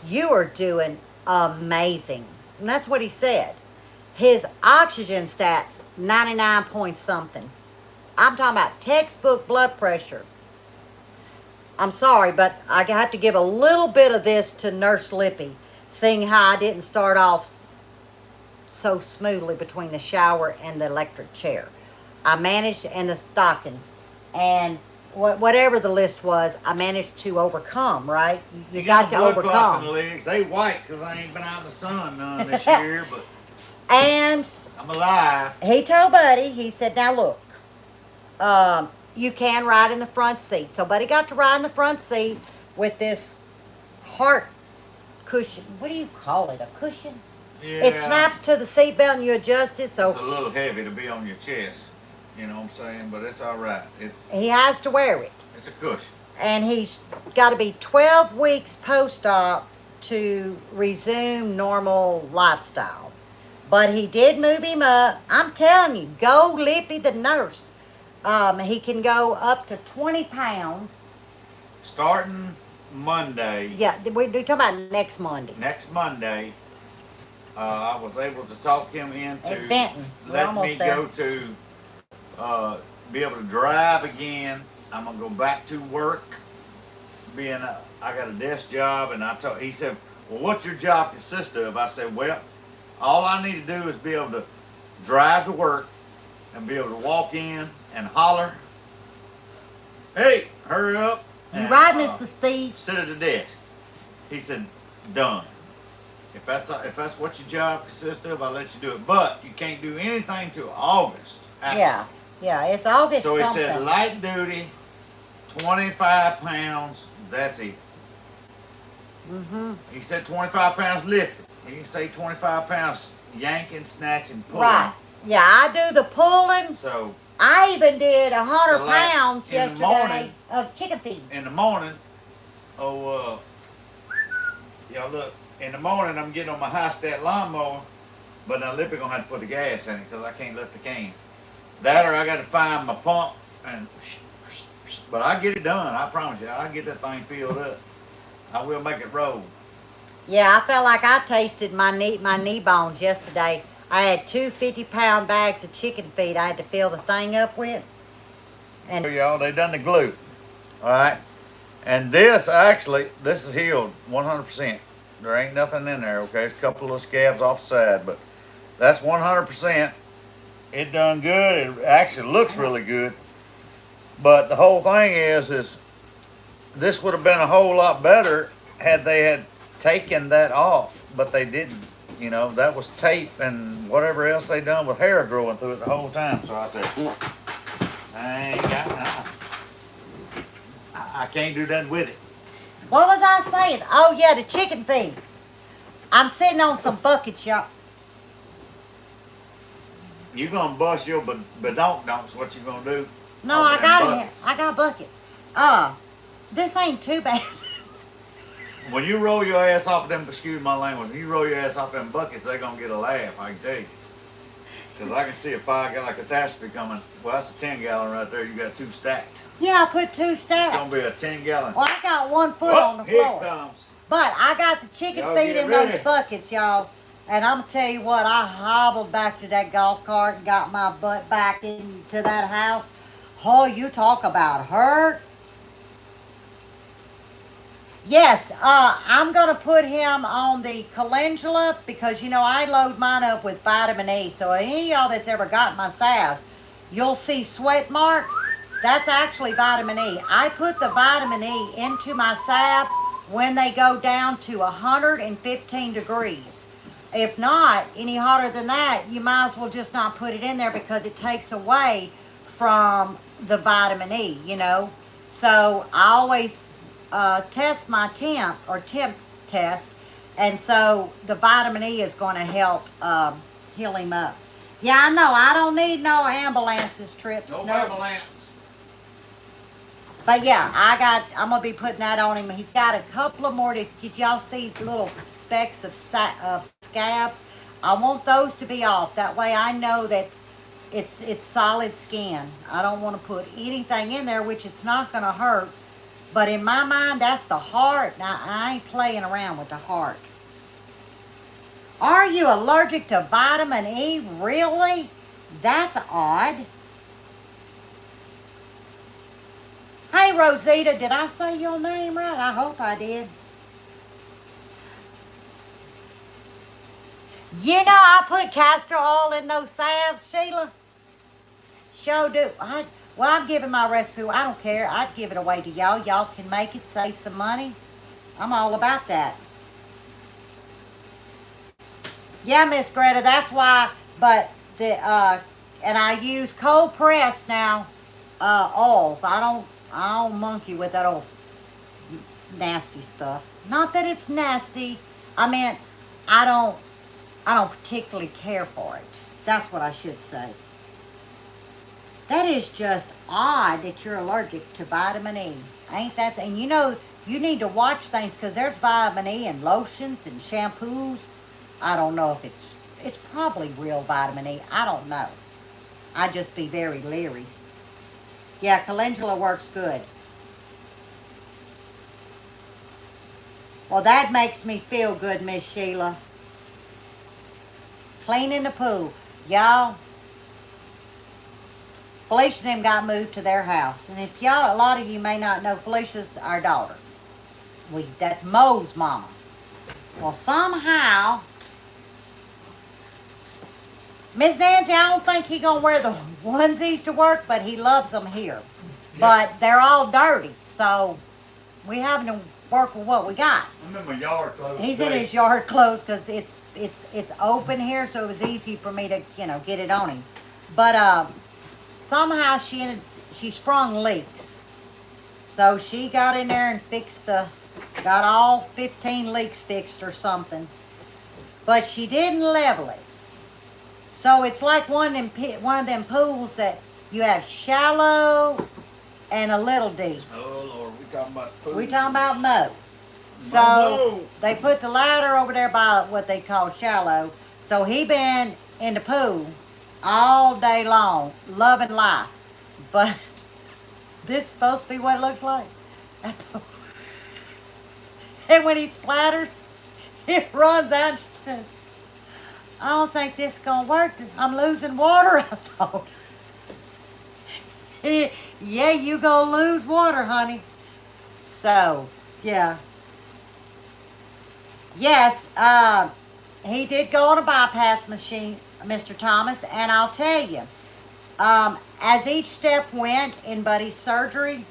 "You are doing amazing." And that's what he said. His oxygen stats, 99 point something. I'm talking about textbook blood pressure. I'm sorry, but I have to give a little bit of this to Nurse Lippy, seeing how I didn't start off so smoothly between the shower and the electric chair. I managed, and the stockings, and whatever the list was, I managed to overcome, right? You got to blood clots in the overcome. legs. They white because I ain't been out in the sun none this year, but And I'm alive. he told Buddy, he said, "Now look, you can ride in the front seat." So Buddy got to ride in the front seat with this heart cushion. What do you call it? A cushion? Yeah. It snaps to the seatbelt and you adjust it. It's a So little heavy to be on your chest. You know what I'm saying? But it's all right. he has to wear it. It's a cushion. And he's got to be 12 weeks post-op to resume normal lifestyle. But he did move him up. I'm telling you, go Lippy the nurse. He can go up to 20 pounds. Starting Monday, Yeah, we're talking about next Monday. next Monday, I was able to talk him It's into Benton. We're letting me almost there. go to be able to drive again. I'm gonna go back to work. I got a desk job, and he said, "Well, what's your job consist of?" I said, "Well, all I need to do is be able to drive to work and be able to walk in and holler, 'Hey, hurry up!' You and, right, Mr. Steve?" sit at the desk." He said, "Done. If that's what your job consists of, I'll let you do it. But you can't do anything till August." actually." Yeah, it's August So he something. said light duty, 25 pounds. That's it. Mm-hmm. He said 25 pounds lifting. He didn't say 25 pounds yanking, snatching, pulling. Right. Yeah, I do the pulling. So I even did 100 So, like, pounds in the yesterday morning- of chicken feed. in the morning, y'all look. In the morning, I'm getting on my high stat lawnmower, but now Lippy gonna have to put the gas in it because I can't lift the cane. That or I got to find my pump and. But I get it done. I promise you. I get that thing filled up. I will make it roll. Yeah, I felt like I tasted my knee bones yesterday. I had 2 50-pound bags of chicken feed I had to fill the thing up with. And Y'all, they done the glue. All right. And this is healed 100%. There ain't nothing in there, okay? It's a couple of scabs off the side, but that's 100%. It done good. It actually looks really good. But the whole thing is this would have been a whole lot better had they had taken that off, but they didn't. You know, that was tape and whatever else they done with hair growing through it the whole time. So I said, I ain't got nothing. I can't do nothing with it. what was I saying? Oh, yeah, the chicken feed. I'm sitting on some buckets, y'all. You gonna bust your badonk-donks, what you gonna do? No, Off I them got it. buckets. I got buckets. This ain't too bad. When you roll your ass off them, excuse my language, when you roll your ass off them buckets, they gonna get a laugh, I can tell you. Because I can see a 5-gallon catastrophe coming. Well, that's a 10-gallon right there. You got 2 stacked. Yeah, I put 2 It's stacks. gonna be a 10-gallon. Well, I got 1 foot on the Here it floor. comes. But I got the chicken Y'all feed get in those ready. buckets, y'all. And I'm gonna tell you what, I hobbled back to that golf cart and got my butt back into that house. Oh, you talk about hurt. Yes, I'm gonna put him on the calendula because you know I load mine up with vitamin E. So any of y'all that's ever got my salves, you'll see sweat marks. That's actually vitamin E. I put the vitamin E into my salves when they go down to 115 degrees. If not any hotter than that, you might as well just not put it in there because it takes away from the vitamin E, you know. So I always test my temp test, and so the vitamin E is going to help heal him up. Yeah, I know. I don't need no ambulances trips. No No. ambulance. But yeah, I'm gonna be putting that on him. He's got a couple of more. Did y'all see little specks of scabs? I want those to be off. That way I know that it's solid skin. I don't want to put anything in there, which it's not gonna hurt. But in my mind, that's the heart. Now, I ain't playing around with the heart. Are you allergic to vitamin E? Really? That's odd. Hey, Rosita, did I say your name right? I hope I did. You know I put castor oil in those salves, Sheila. Sure do. Well, I'm giving my recipe. I don't care. I'd give it away to y'all. Y'all can make it, save some money. I'm all about that. Yeah, Miss Greta, that's why. But and I use cold press now oils. I don't monkey with that old nasty stuff. Not that it's nasty. I mean, I don't particularly care for it. That's what I should say. That is just odd that you're allergic to vitamin E. Ain't that? And you know, you need to watch things because there's vitamin E in lotions and shampoos. I don't know if it's probably real vitamin E. I don't know. I just be very leery. Yeah, calendula works good. Well, that makes me feel good, Miss Sheila. Cleaning the pool. Y'all, Felicia and them got moved to their house. And if y'all, a lot of you may not know, Felicia's our daughter. That's Mo's mama. Well, somehow, Miss Nancy, I don't think he gonna wear the onesies to work, but he loves them here. Yep. But they're all dirty, so we having to work with what we got. I'm in my yard clothes. He's today. in his yard clothes because it's open here, so it was easy for me to get it on him. But somehow she sprung leaks, so she got in there and got all 15 leaks fixed or something. But she didn't level it. So it's like one of them pools that you have shallow and a little deep. Oh Lord, we talking about pool. We talking about Mo. So Mo. they put the ladder over there by what they call shallow. So he been in the pool all day long, loving life. But this is supposed to be what it looks like. And when he splatters, it runs out and she says, I don't think this is going to work. I'm losing water, I thought. Yeah, you going to lose water, honey. So, yeah. Yes, he did go on a bypass machine, Mr. Thomas, and I'll tell you, as each step went in Buddy's surgery,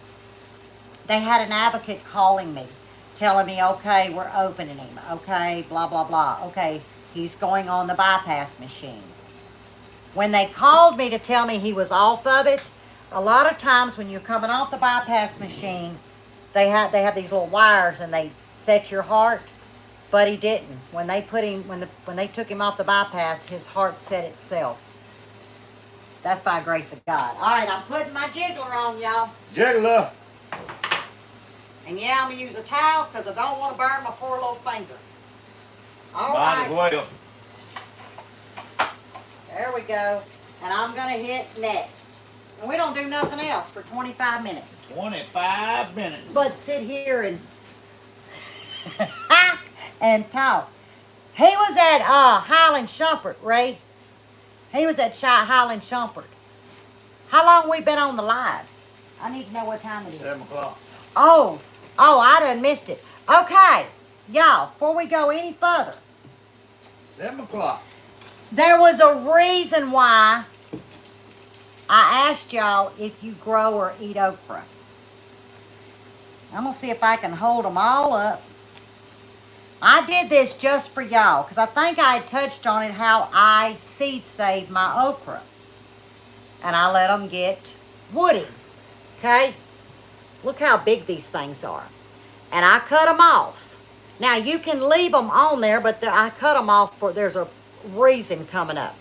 they had an advocate calling me, telling me, okay, we're opening him, okay, blah, blah, blah, okay, he's going on the bypass machine. When they called me to tell me he was off of it, a lot of times when you're coming off the bypass machine, they have these little wires and they set your heart, but he didn't. When they took him off the bypass, his heart set itself. That's by grace of God. All right, I'm putting my jiggler on, y'all. Jiggler. And yeah, I'm going to use a towel because I don't want to burn my poor little finger. All Might as right. well. There we go. And I'm gonna hit next. And we don't do nothing else for 25 minutes. 25 minutes. But sit here and and talk. He was at Highland Shumpert, Ray. He was at Highland Shumpert. How long we been on the live? I need to know what time it is. 7 o'clock. Oh, I done missed it. Okay, y'all, before we go any further, 7 o'clock. there was a reason why I asked y'all if you grow or eat okra. I'm going to see if I can hold them all up. I did this just for y'all because I think I had touched on it how I seed saved my okra. And I let them get woody. Okay? Look how big these things are. And I cut them off. Now you can leave them on there, but I cut them off for, there's a reason coming up.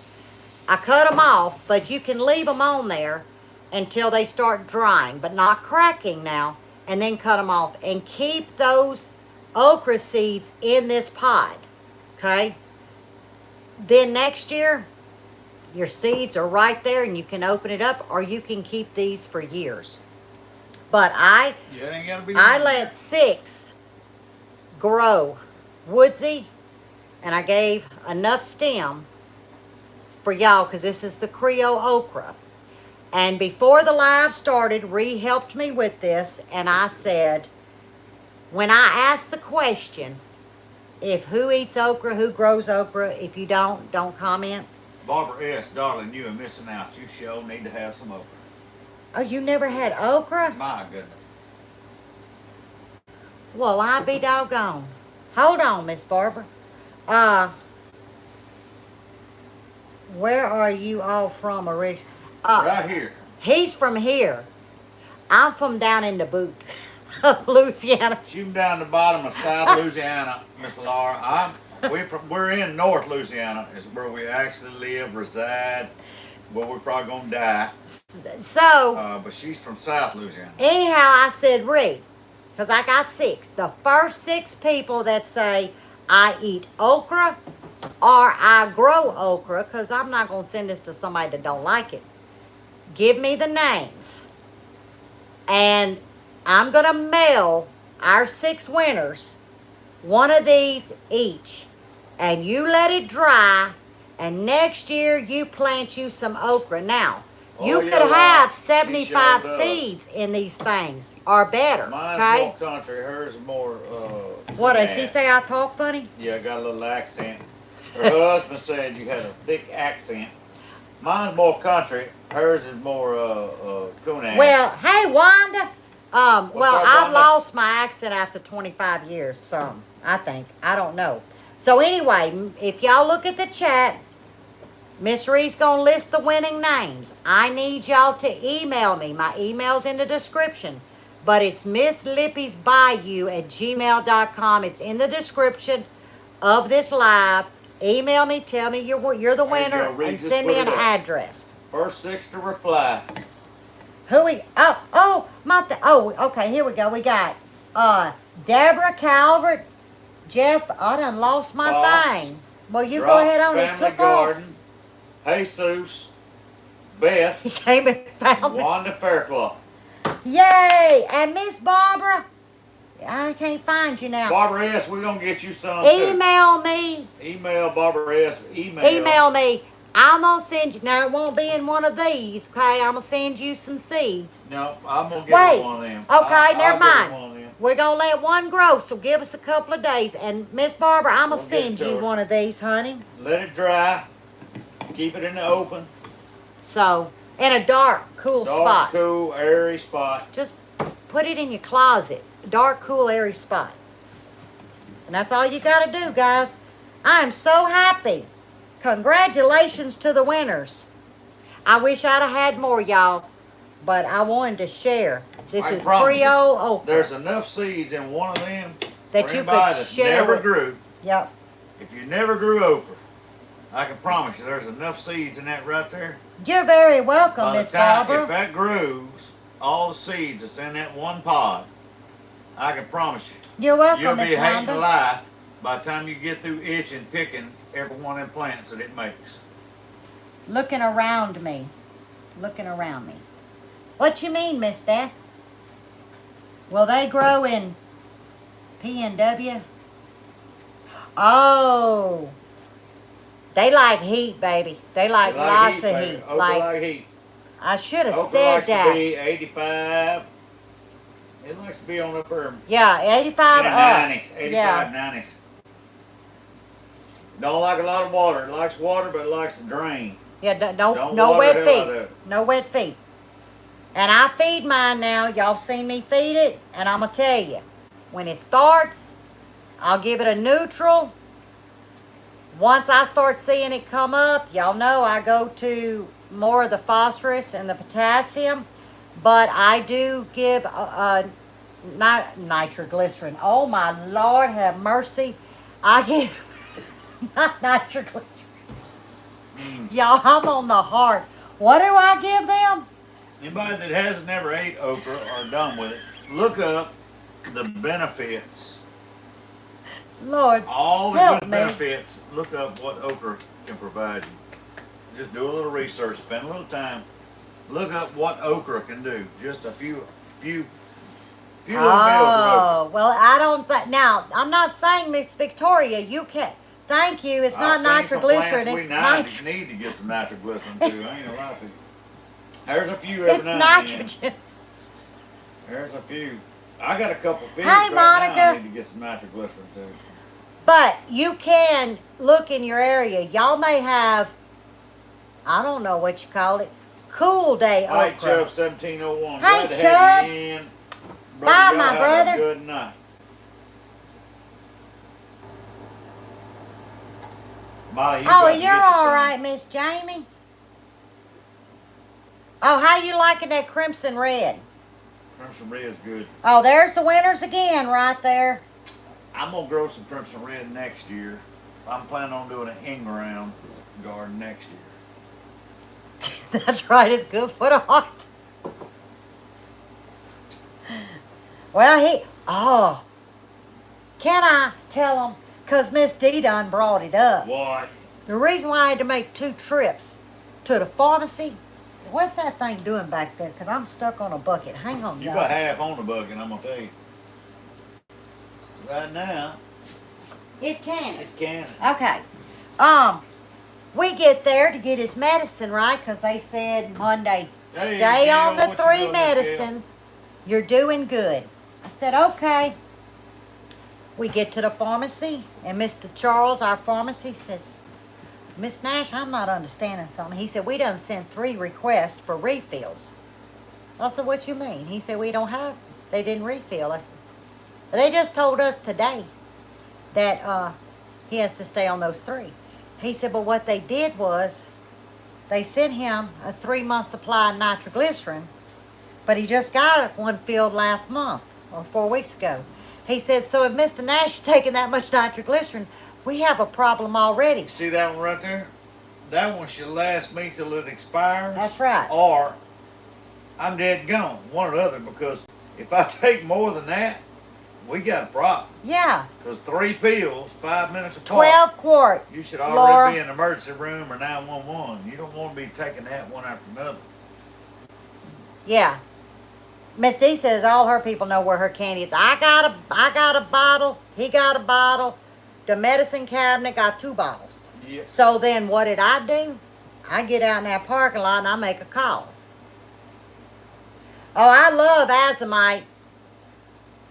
I cut them off, but you can leave them on there until they start drying, but not cracking now, and then cut them off. And keep those okra seeds in this pod, okay? Then next year, your seeds are right there and you can open it up or you can keep these for years. But I let 6 grow woodsy and I gave enough stem for y'all because this is the Creole okra. And before the live started, Ree helped me with this and I said, when I asked the question, if who eats okra, who grows okra, if you don't comment. Barbara S., darling, you are missing out. You sure need to have some okra. Oh, you never had okra? My goodness. Well, I be doggone. Hold on, Miss Barbara. Where are you all from originally? Right here. He's from here. I'm from down in the boot of Louisiana. Shoot down the bottom of South Louisiana, Miss Laura. We're in North Louisiana, is where we actually live, reside. Well, we're probably gonna die. So, but she's from South Louisiana. Anyhow, I said, Ree, because I got 6. The first 6 people that say I eat okra or I grow okra, because I'm not gonna send this to somebody that don't like it. Give me the names, and I'm gonna mail our 6 winners one of these each, and you let it dry. And next year, you plant you some okra. Now, you could have 75 seeds in these things, or better, Mine's okay? more country, hers is more, What, does she say I talk funny? Yeah, I got a little accent. Her husband said you had a thick accent. Mine's more country, hers is more, coon. Well, hey, Wanda. Well, up, I've Wanda? lost my accent after 25 years, so I think. I don't know. So anyway, if y'all look at the chat, Miss Ree's going to list the winning names. I need y'all to email me. My email's in the description. But it's misslippysbayou@gmail.com. It's in the description of this live. Email me. Tell me you're the winner. And send me an address. First 6 to reply. Okay, here we go. We got Deborah Calvert, Jeff. I done lost my Boss, thing. Well, you go Drops ahead on and Family click off. Garden, Jesus, Beth, He came and found me. Wanda Fairclough. Yay! And Miss Barbara, I can't find you now. Barbara S., we're going to get you some too. Email me. Email Barbara S. Email me. I'm going to send you. Now, it won't be in one of these, okay? I'm going to send you some seeds. No, I'm going to get Wait. one of them. Okay, I'll never get mind. one of them. We're going to let one grow, so give us a couple of days. And Miss Barbara, I'm going to We'll get send to you her. one of these, honey. Let it dry. Keep it in the open. So, in a dark, cool Dark, spot. cool, airy spot. Just put it in your closet. Dark, cool, airy spot. And that's all you got to do, guys. I am so happy. Congratulations to the winners. I wish I'd have had more, y'all. But I wanted to share. This I is promise you, Creole okra. There's enough seeds in one of them That for you anybody could that's share never with- grew. Yep. If you never grew okra, I can promise you there's enough seeds in that right there. You're very welcome, By the Miss time, Barbara. if that grows, all the seeds that's in that one pod, I can promise you, You're welcome, you'll Miss be hating Wanda. life by the time you get through itching, picking every one of them plants that it makes. Looking around me. Looking around me. What you mean, Miss Beth? Will they grow in P&W? Oh. They like heat, baby. They like lots of heat. Okra like heat. I should have Okra said likes that. to be 85. It likes to be on up there Yeah, 85 in the up. 90s. 85, Yeah. 90s. Don't like a lot of water. It likes water, but it likes to drain. Yeah, Don't no water wet the hell out of feet. it. No wet feet. And I feed mine now. Y'all seen me feed it. And I'm going to tell you, when it starts, I'll give it a neutral. Once I start seeing it come up, y'all know I go to more of the phosphorus and the potassium. But I do give nitroglycerin. Oh, my Lord, have mercy. I give not nitroglycerin. Y'all, I'm on the heart. What do I give them? Anybody that has never ate okra or done with it, look up the benefits. Lord, All the help good me. benefits. Look up what okra can provide you. Just do a little research. Spend a little time. Look up what okra can do. Just a few little meals of okra. Well, I don't think. Now, I'm not saying, Miss Victoria, you can't. Thank you. It's not I've seen some nitroglycerin. plants It's we nitrogen. need to get some nitroglycerin too. I ain't gonna lie to you. There's a few every It's now and then. nitrogen. There's a few. I got a couple figs Hey, right now. I Monica. need to get some nitroglycerin too. But you can look in your area. Y'all may have, I don't know what you call it, cool day Hi, okra. Chubb 1701. Hey, Glad to have you Chubbs. in. Bye, y'all my have brother. A good night. Molly, you Oh, got to you're get you all some. right, Miss Jamie. Oh, how you liking that crimson red? Crimson red's good. Oh, there's the winners again right there. I'm gonna grow some crimson red next year. I'm planning on doing an in-ground garden next year. That's right, it's good for the heart. Well, can I tell him? Because Miss D done brought it up. What? The reason why I had to make 2 trips to the pharmacy, what's that thing doing back there? Because I'm stuck on a bucket. Hang on, You y'all. got half on the bucket, I'm gonna tell you. Right now, It's canning. it's canning. Okay. We get there to get his medicine, right? Because they said Monday, Hey, stay Gail, on the what you 3 doing there, Gail? medicines. You're doing good. I said, okay. We get to the pharmacy, and Mr. Charles, our pharmacy, says, Miss Nash, I'm not understanding something. He said, we done sent 3 requests for refills. I said, what you mean? He said, we don't have, they didn't refill. I said, they just told us today that he has to stay on those 3. He said, but what they did was they sent him a 3-month supply of nitroglycerin, but he just got one filled last month or 4 weeks ago. He said, so if Mr. Nash is taking that much nitroglycerin, we have a problem already. You see that one right there? That one should last me till it expires. That's right. Or I'm dead gone. One or the other, because if I take more than that, we got a problem. Yeah, Because 3 pills, 5 minutes apart. 12 quart. You should already Laura. be in the emergency room or 911. You don't want to be taking that one after another. Yeah. Miss D says all her people know where her candy is. I got a bottle. He got a bottle. The medicine cabinet got 2 bottles. Yes. So then what did I do? I get out in that parking lot and I make a call. Oh, I love azomite.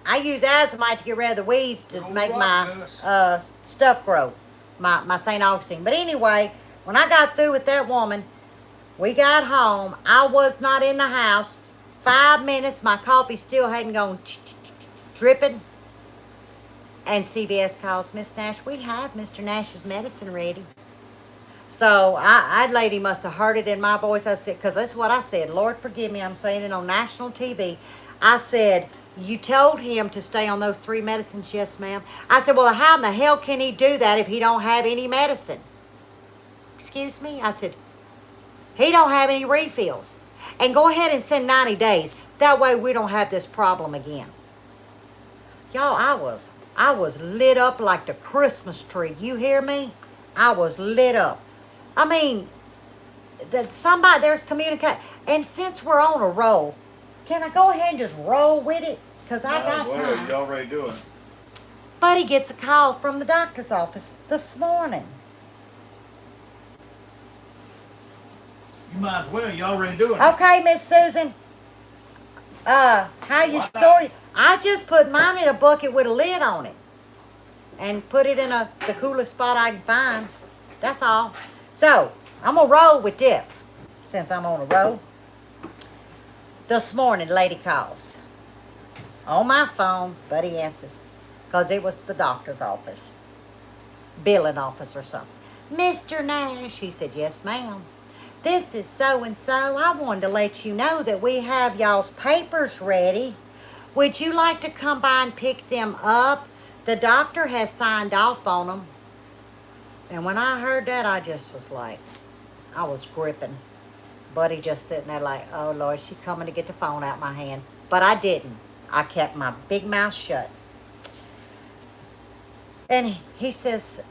I use azomite to get rid of the weeds to Oh, make right, my stuff grow, my St. Augustine. But anyway, when I got through with that woman, we got home. I was not in the house. 5 minutes, my coffee still hadn't gone dripping. And CVS calls, Miss Nash, we have Mr. Nash's medicine ready. So that lady must have heard it in my voice. I said, because that's what I said. Lord, forgive me. I'm saying it on national TV. I said, you told him to stay on those 3 medicines? Yes, ma'am. I said, well, how in the hell can he do that if he don't have any medicine? Excuse me? I said, he don't have any refills. And go ahead and send 90 days. That way we don't have this problem again. Y'all, I was lit up like the Christmas tree. You hear me? I was lit up. I mean, that somebody, there's communicate. And since we're on a roll, can I go ahead and just roll with it? Because I got Well, time. you already doing it. Buddy gets a call from the doctor's office this morning. You might as well. You already doing it. Okay, Miss Susan. How you Why not? store it? I just put mine in a bucket with a lid on it. And put it in the coolest spot I can find. That's all. So, I'm going to roll with this. Since I'm on a roll. This morning, lady calls. On my phone, Buddy answers. Because it was the doctor's office. Billing office or something. Mr. Nash, he said, yes, ma'am. This is so-and-so. I wanted to let you know that we have y'all's papers ready. Would you like to come by and pick them up? The doctor has signed off on them. And when I heard that, I just was like, I was gripping. Buddy just sitting there like, oh, Lord, she coming to get the phone out my hand. But I didn't. I kept my big mouth shut. And he says,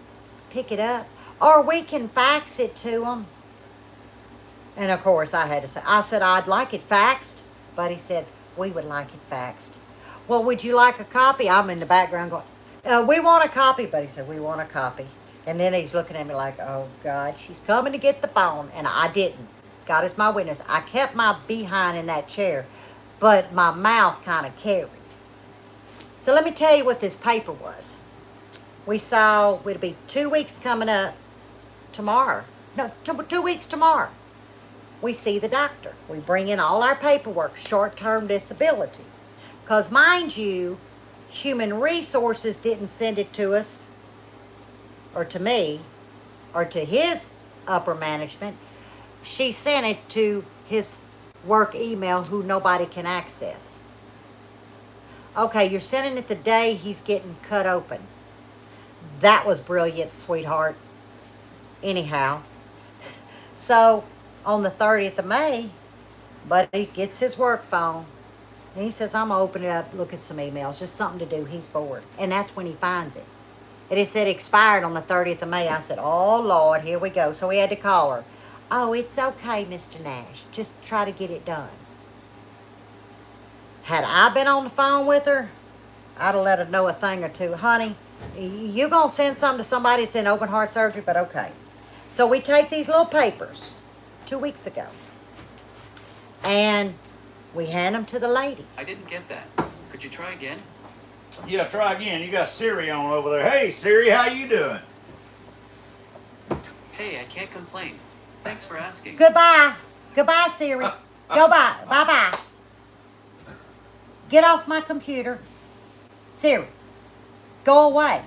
pick it up. Or we can fax it to them. And, of course, I had to say, I said, I'd like it faxed. Buddy said, we would like it faxed. Well, would you like a copy? I'm in the background going, we want a copy. Buddy said, we want a copy. And then he's looking at me like, oh, God, she's coming to get the phone. And I didn't. God is my witness. I kept my behind in that chair, but my mouth kind of carried. So let me tell you what this paper was. We saw, it'll be 2 weeks coming up tomorrow. No, 2 weeks tomorrow. We see the doctor. We bring in all our paperwork, short-term disability. Because mind you, Human Resources didn't send it to us, or to me, or to his upper management. She sent it to his work email who nobody can access. Okay, you're sending it the day he's getting cut open. That was brilliant, sweetheart. Anyhow, so on the 30th of May, Buddy gets his work phone. And he says, I'm going to open it up, look at some emails. Just something to do. He's bored. And that's when he finds it. And it said expired on the 30th of May. I said, oh, Lord, here we go. So we had to call her. Oh, it's okay, Mr. Nash. Just try to get it done. Had I been on the phone with her, I'd have let her know a thing or two. Honey, you going to send something to somebody that's in open heart surgery, but okay. So we take these little papers 2 weeks ago. And we hand them to the lady. I didn't get that. Could you try again? Yeah, try again. You got Siri on over there. Hey, Siri, how you doing? Hey, I can't complain. Thanks for asking. Goodbye. Goodbye, Siri. Go bye. Bye-bye. Get off my computer. Siri, go away.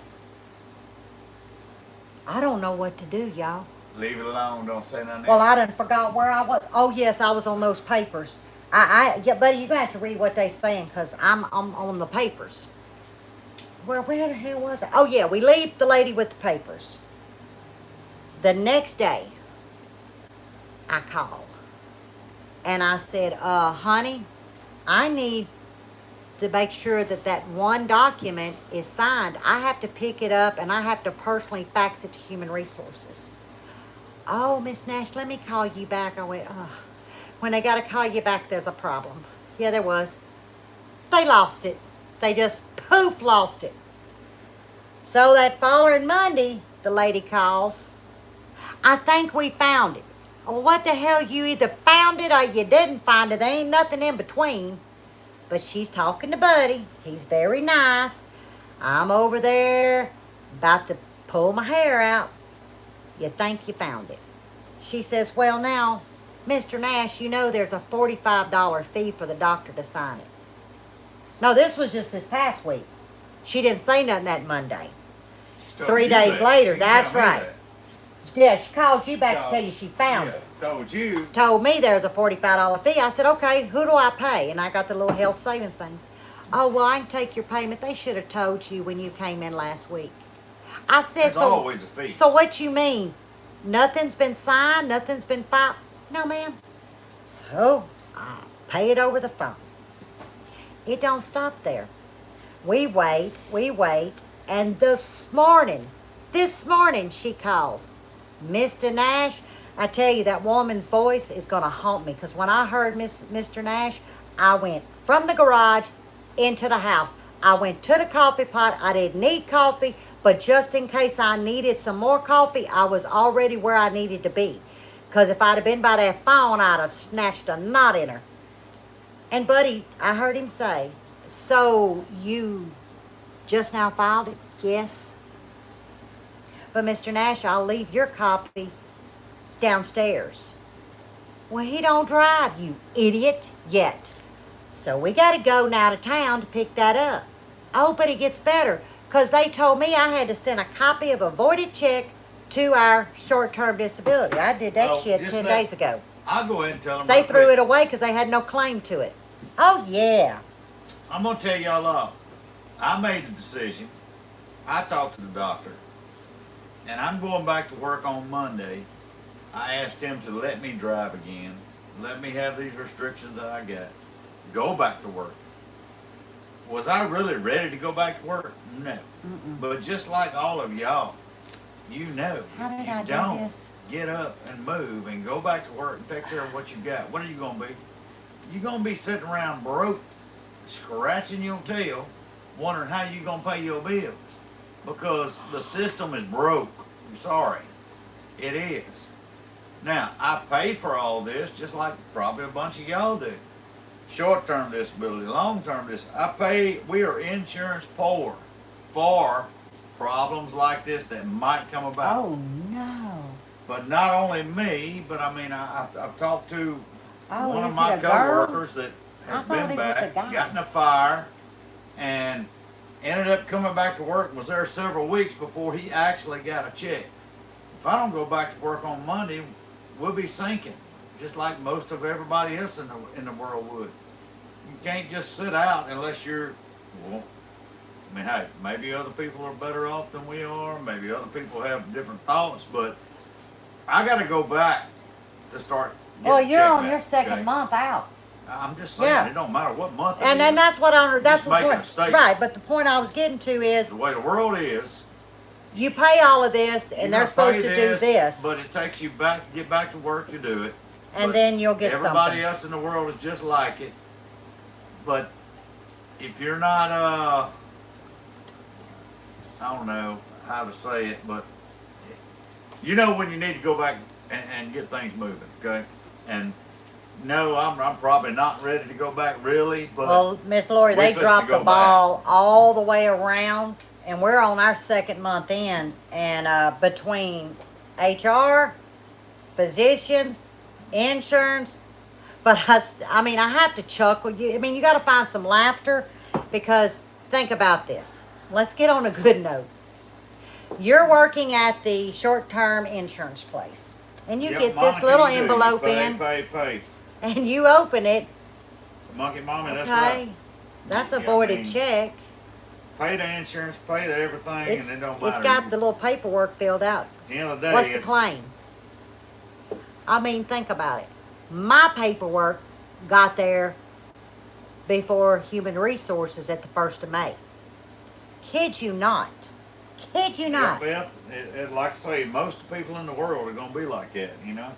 I don't know what to do, y'all. Leave it alone. Don't say nothing. Well, I done forgot where I was. Oh, yes, I was on those papers. Yeah, buddy, you're going to have to read what they saying because I'm on the papers. Where the hell was I? Oh, yeah, we leave the lady with the papers. The next day, I called. And I said, honey, I need to make sure that that one document is signed. I have to pick it up and I have to personally fax it to Human Resources. Oh, Miss Nash, let me call you back. I went, oh. When they got to call you back, there's a problem. Yeah, there was. They lost it. They just poof lost it. So that following Monday, the lady calls. I think we found it. Well, what the hell? You either found it or you didn't find it. There ain't nothing in between. But she's talking to Buddy. He's very nice. I'm over there about to pull my hair out. You think you found it. She says, well, now, Mr. Nash, you know there's a $45 fee for the doctor to sign it. No, this was just this past week. She didn't say nothing that Monday. 3 days later, that's right. Yeah, she called you back to tell you she found it. Told you. Told me there's a $45 fee. I said, okay, who do I pay? And I got the little health savings things. Oh, well, I can take your payment. They should have told you when you came in last week. I said, There's always a fee. So what you mean? Nothing's been signed? Nothing's been filed? No, ma'am. So I pay it over the phone. It don't stop there. We wait, and this morning she calls. Mr. Nash, I tell you, that woman's voice is going to haunt me. Because when I heard Mr. Nash, I went from the garage into the house. I went to the coffee pot. I didn't need coffee, but just in case I needed some more coffee, I was already where I needed to be. Because if I'd have been by that phone, I'd have snatched a knot in her. And Buddy, I heard him say, so you just now filed it? Yes. But Mr. Nash, I'll leave your copy downstairs. Well, he don't drive, you idiot, yet. So we got to go now to town to pick that up. I hope it gets better, because they told me I had to send a copy of a voided check to our short-term disability. I did that shit 10 days ago. I'll go ahead and tell them. They threw it away because they had no claim to it. Oh, yeah. I'm going to tell y'all all. I made the decision. I talked to the doctor. And I'm going back to work on Monday. I asked him to let me drive again. Let me have these restrictions that I got. Go back to work. Was I really ready to go back to work? No. But just like all of y'all, you know, How did if you I do don't this? get up and move and go back to work and take care of what you got, what are you going to be? You're going to be sitting around broke, scratching your tail, wondering how you're going to pay your bills. Because the system is broke. I'm sorry. It is. Now, I pay for all this just like probably a bunch of y'all do. Short-term disability, long-term disability. We are insurance poor for problems like this that might come about. Oh, no. But not only me, but I mean, I've talked to one of is my it a girl? coworkers that I has thought been it was a back, guy. got in a fire, and ended up coming back to work and was there several weeks before he actually got a check. If I don't go back to work on Monday, we'll be sinking, just like most of everybody else in the world would. You can't just sit out unless you're, well, I mean, hey, maybe other people are better off than we are. Maybe other people have different thoughts, but I got to go back to start getting Well, you're on checked your out, second okay? month out. I'm just saying, Yeah. it don't matter what month it And then is. that's what that's Just the making a point. statement. Right, but the point I was getting to is The way the world is, you pay all of this and you're they're gonna supposed pay to do this. but it takes you back to get back to work to do it. And But then you'll get everybody something. else in the world is just like it. But if you're not, I don't know how to say it, but you know when you need to go back and get things moving, okay? And no, I'm probably not ready to go back really, but Well, Miss Lori, we they fixed to dropped the go ball all the way around, and we're on our second month in, and between HR, physicians, insurance, but I mean, I have to chuckle. I mean, you got to find some laughter, because think about this. Let's get on a good note. You're working at the short-term insurance place, and you Yep, get Mama, this can little you do? envelope pay, in, Pay. and you open it. Monkey Mommy, that's Okay, right. that's a Yeah, I voided mean, check. Pay the insurance, pay the everything, It's and it don't matter. got the little paperwork filled out. At the end of the day, What's the it's, claim? I mean, think about it. My paperwork got there before Human Resources at the 1st of May. Kid you not. Kid you Yeah, not. Beth, like I say, most people in the world are going to be like that, you know?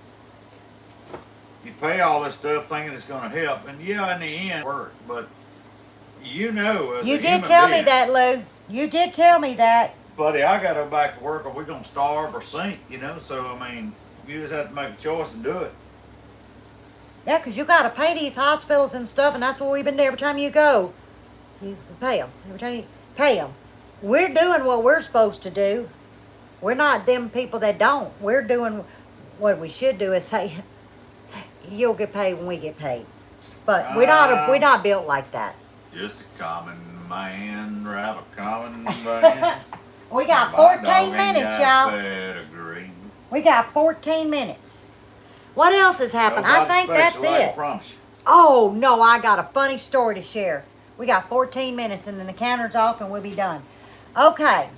You pay all this stuff thinking it's going to help, and yeah, in the end, work, but you know, as You a did human tell me being, that, Lou. You did tell me that. buddy, I got to go back to work or we're going to starve or sink, you know? So, I mean, you just have to make a choice and do it. Yeah, 'cause you got to pay these hospitals and stuff, and that's what we've been doing every time you go. You pay them. Every time you pay them. We're doing what we're supposed to do. We're not them people that don't. We're doing what we should do is say, you'll get paid when we get paid. But we're not built like that. Just a common man, drive a common van. We got My 14 dog ain't minutes, got y'all. pedigree. We got 14 minutes. What else has happened? I Nobody's think that's special, I it. promise you. Oh, no, I got a funny story to share. We got 14 minutes and then the counter's off and we'll be done. Okay.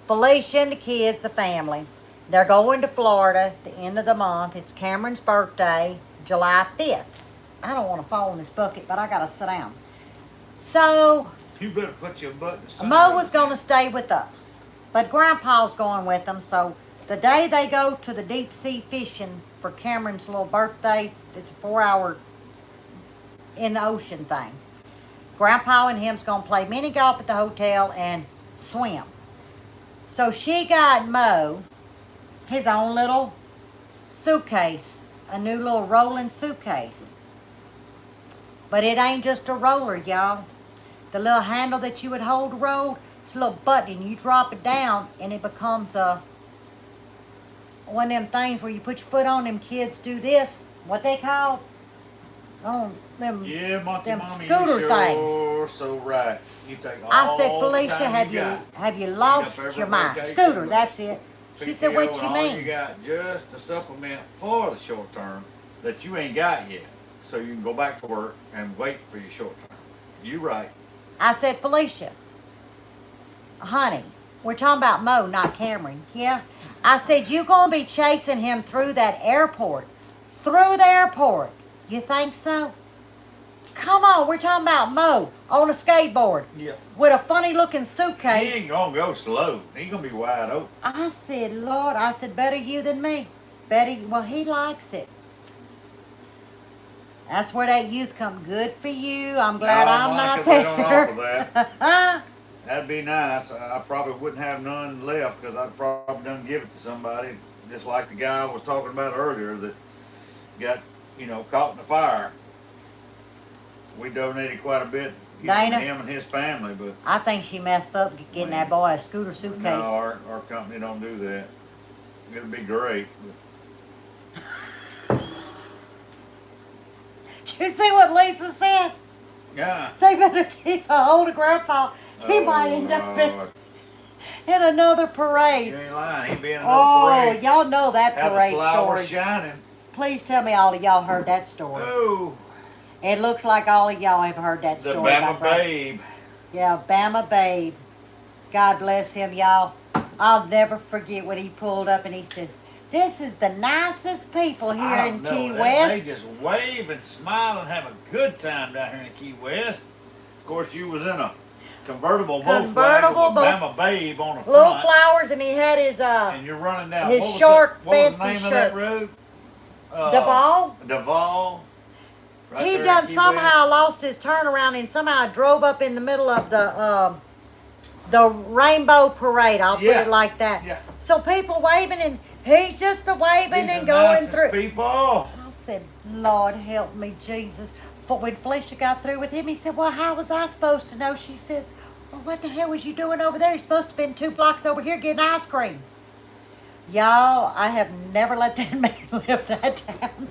Felicia and the kids, the family, they're going to Florida at the end of the month. It's Cameron's birthday, July 5th. I don't want to fall in this bucket, but I got to sit down. So, You better put your butt in the center Mo of was it. going to stay with us, but Grandpa's going with them, so The day they go to the deep sea fishing for Cameron's little birthday, it's a 4-hour in the ocean thing. Grandpa and him's gonna play mini golf at the hotel and swim. So she got Mo his own little suitcase, a new little rolling suitcase. But it ain't just a roller, y'all. The little handle that you would hold to roll, it's a little button. You drop it down and it becomes one of them things where you put your foot on. Them kids do this. What they call? Oh, them. Yeah, Monkey them Mommy, scooter you things. sure so right. You take all I said, the Felicia, time have you got. lost Pick up your every mind? vacation, Scooter, but that's it. She said, PTO what and you all mean? you got just to supplement for the short term that you ain't got yet. So you can go back to work and wait for your short term. You right. I said, Felicia, honey, we're talking about Mo, not Cameron. Yeah? I said, you going to be chasing him through that airport. Through the airport. You think so? Come on, we're talking about Mo on a skateboard. Yeah. With a funny looking He suitcase. ain't gonna go slow. He gonna be wide open. I said, Lord, I said, better you than me. Better, well, he likes it. That's where that youth come. Good for you. I'm glad I'm not Monica, they don't offer there. that. That'd be nice. I probably wouldn't have none left because I'd probably done give it to somebody, just like the guy I was talking about earlier that got, caught in the fire. We donated quite a bit, to Dana? him and his family, but I think she messed up getting that boy a scooter no, suitcase. our company don't do that. It'd be great. But, Did you see what Lisa said? yeah. They better keep a hold of Grandpa. He might end up in another You parade. ain't lying. He be in another Oh, parade. y'all know that Have the parade flowers story. shining. Please tell me all of y'all heard that story. Oh, It looks like all of y'all have heard that the story. Bama about Grandpa. Babe. Yeah, Bama Babe. God bless him, y'all. I'll never forget when he pulled up and he says, "This is the nicest people here I in don't know. Key They West." just wave and smile and have a good time down here in Key West. Of course, you was in a convertible Convertible Volkswagen with Bama Babe on the Little front, flowers, and he had his and you're running down. his what was short, the, what was the fancy name of shirt. that road? Duval. Duval. Right He there in done Key somehow West. lost his turnaround and somehow drove up in the middle of the rainbow parade. I'll put Yeah. it like that. Yeah. So people waving and he's just the waving These and are going nicest through. people. I said, Lord help me, Jesus. For when Felicia got through with him, he said, well, how was I supposed to know? She says, well, what the hell was you doing over there? You're supposed to have been 2 blocks over here getting ice cream. Y'all, I have never let that man live that down.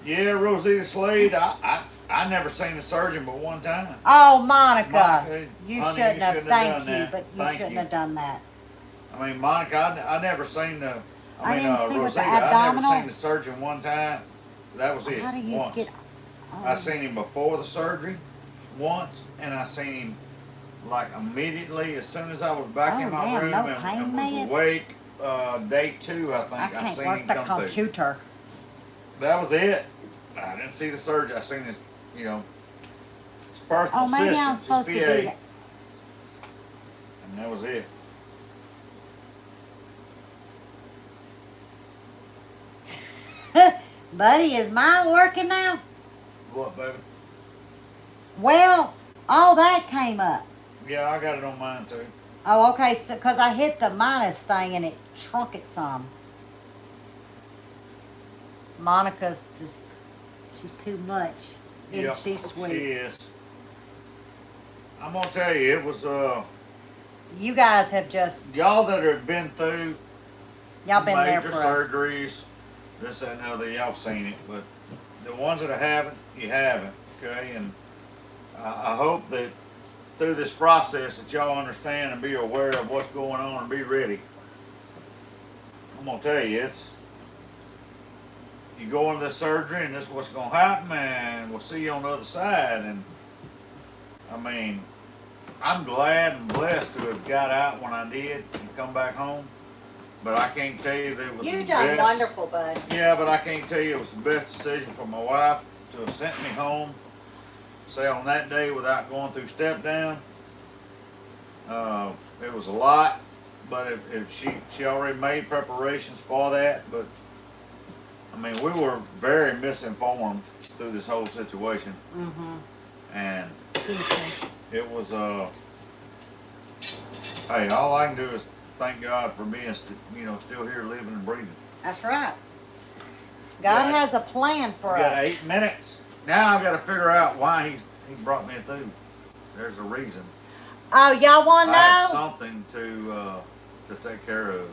Yeah, Rosita Slade. I never seen the surgeon but one time. Oh, Monica. Monica, You honey, shouldn't you have. shouldn't have Thank done you, that. but you Thank shouldn't you. have done that. I mean, Monica, I never seen the. I didn't see with the Rosita, I never abdominal. seen the surgeon one time. That was it. How do you once. get? Oh, I seen him before the surgery once, and I seen him like immediately as soon as I was back Oh, in my man, room no and pain was meds? awake. Day 2, I think. I can't seen work him the come through. computer. That was it. I didn't see the surgeon. I seen his, his personal Oh, maybe I'm assistant, supposed to his do PA, that. and that was it. Buddy, is mine working now? What, baby? Well, all that came up. Yeah, I got it on mine too. Oh, okay, so because I hit the minus thing and it shrunk it some. Monica's just, she's too much. Isn't Yep, she sweet? She is. I'm gonna tell you, it was You guys have just, y'all that have been through y'all been there major for us. surgeries, this, that, and the other, y'all seen it, but the ones that haven't, you haven't, okay? And I hope that through this process that y'all understand and be aware of what's going on and be ready. I'm gonna tell you, you go into this surgery and this is what's gonna happen, and we'll see you on the other side. And I mean, I'm glad and blessed to have got out when I did and come back home. But I can't tell you that it was You the done best. wonderful, bud. Yeah, but I can't tell you it was the best decision for my wife to have sent me home, say on that day without going through step down. It was a lot, but if she already made preparations for that, but I mean, we were very misinformed through this whole situation, and it was hey, all I can do is thank God for being still here, living and breathing. That's right. God Yeah. has a plan for We got us. 8 minutes. Now I've got to figure out why he brought me through. There's a reason. Oh, y'all want to I had know? something to take care of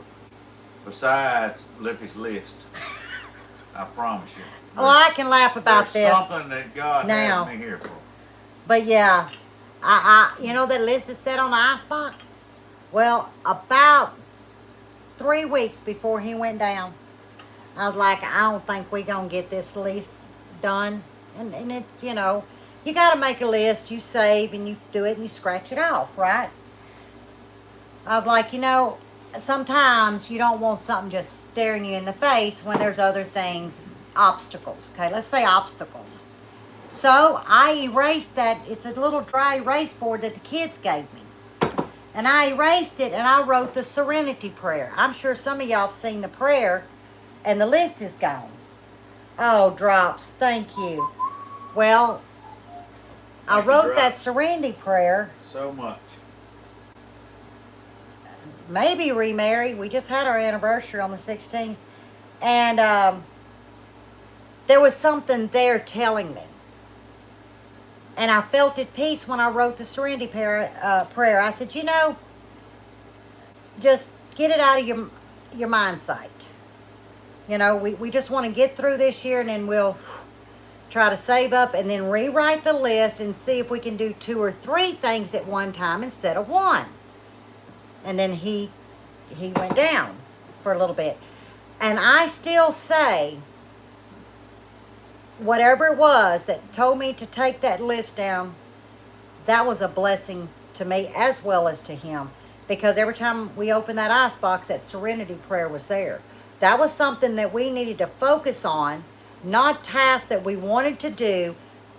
besides Lippy's list. I promise you. Well, I can laugh about There's this something that God now. has me here for. But yeah, you know that list is set on the icebox? Well, about 3 weeks before he went down, I was like, I don't think we're going to get this list done. And it, you got to make a list. You save and you do it and you scratch it off, right? I was like, sometimes you don't want something just staring you in the face when there's other things, obstacles. Okay, let's say obstacles. So I erased that. It's a little dry erase board that the kids gave me. And I erased it and I wrote the Serenity Prayer. I'm sure some of y'all have seen the prayer and the list is gone. Oh, Drops, thank you. Well, I Thank you, wrote that Drops. Serenity Prayer. So much. Maybe remarried. We just had our anniversary on the 16th. And there was something there telling me. And I felt at peace when I wrote the Serenity prayer. I said, just get it out of your mind sight. We just want to get through this year and then we'll try to save up and then rewrite the list and see if we can do 2 or 3 things at one time instead of 1. And then he went down for a little bit. And I still say, whatever it was that told me to take that list down, that was a blessing to me as well as to him. Because every time we opened that icebox, that Serenity Prayer was there. That was something that we needed to focus on, not tasks that we wanted to do,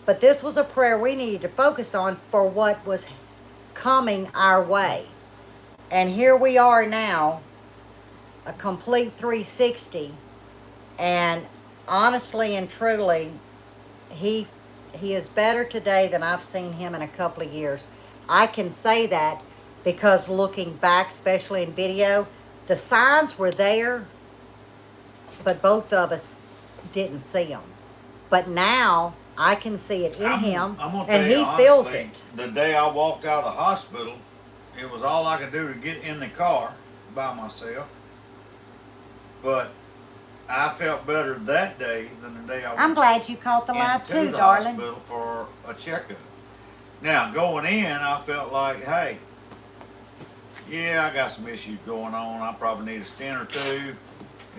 but this was a prayer we needed to focus on for what was coming our way. And here we are now, a complete 360. And honestly and truly, he is better today than I've seen him in a couple of years. I can say that because looking back, especially in video, the signs were there, but both of us didn't see them. But now I can see it in him, I'm gonna and tell he you feels honestly, it. The day I walked out of the hospital, it was all I could do to get in the car by myself. But I felt better that day than the day I I'm went glad you caught the live into too, the darling. hospital for a checkup. Now, going in, I felt like, hey, yeah, I got some issues going on. I probably need a stent or 2.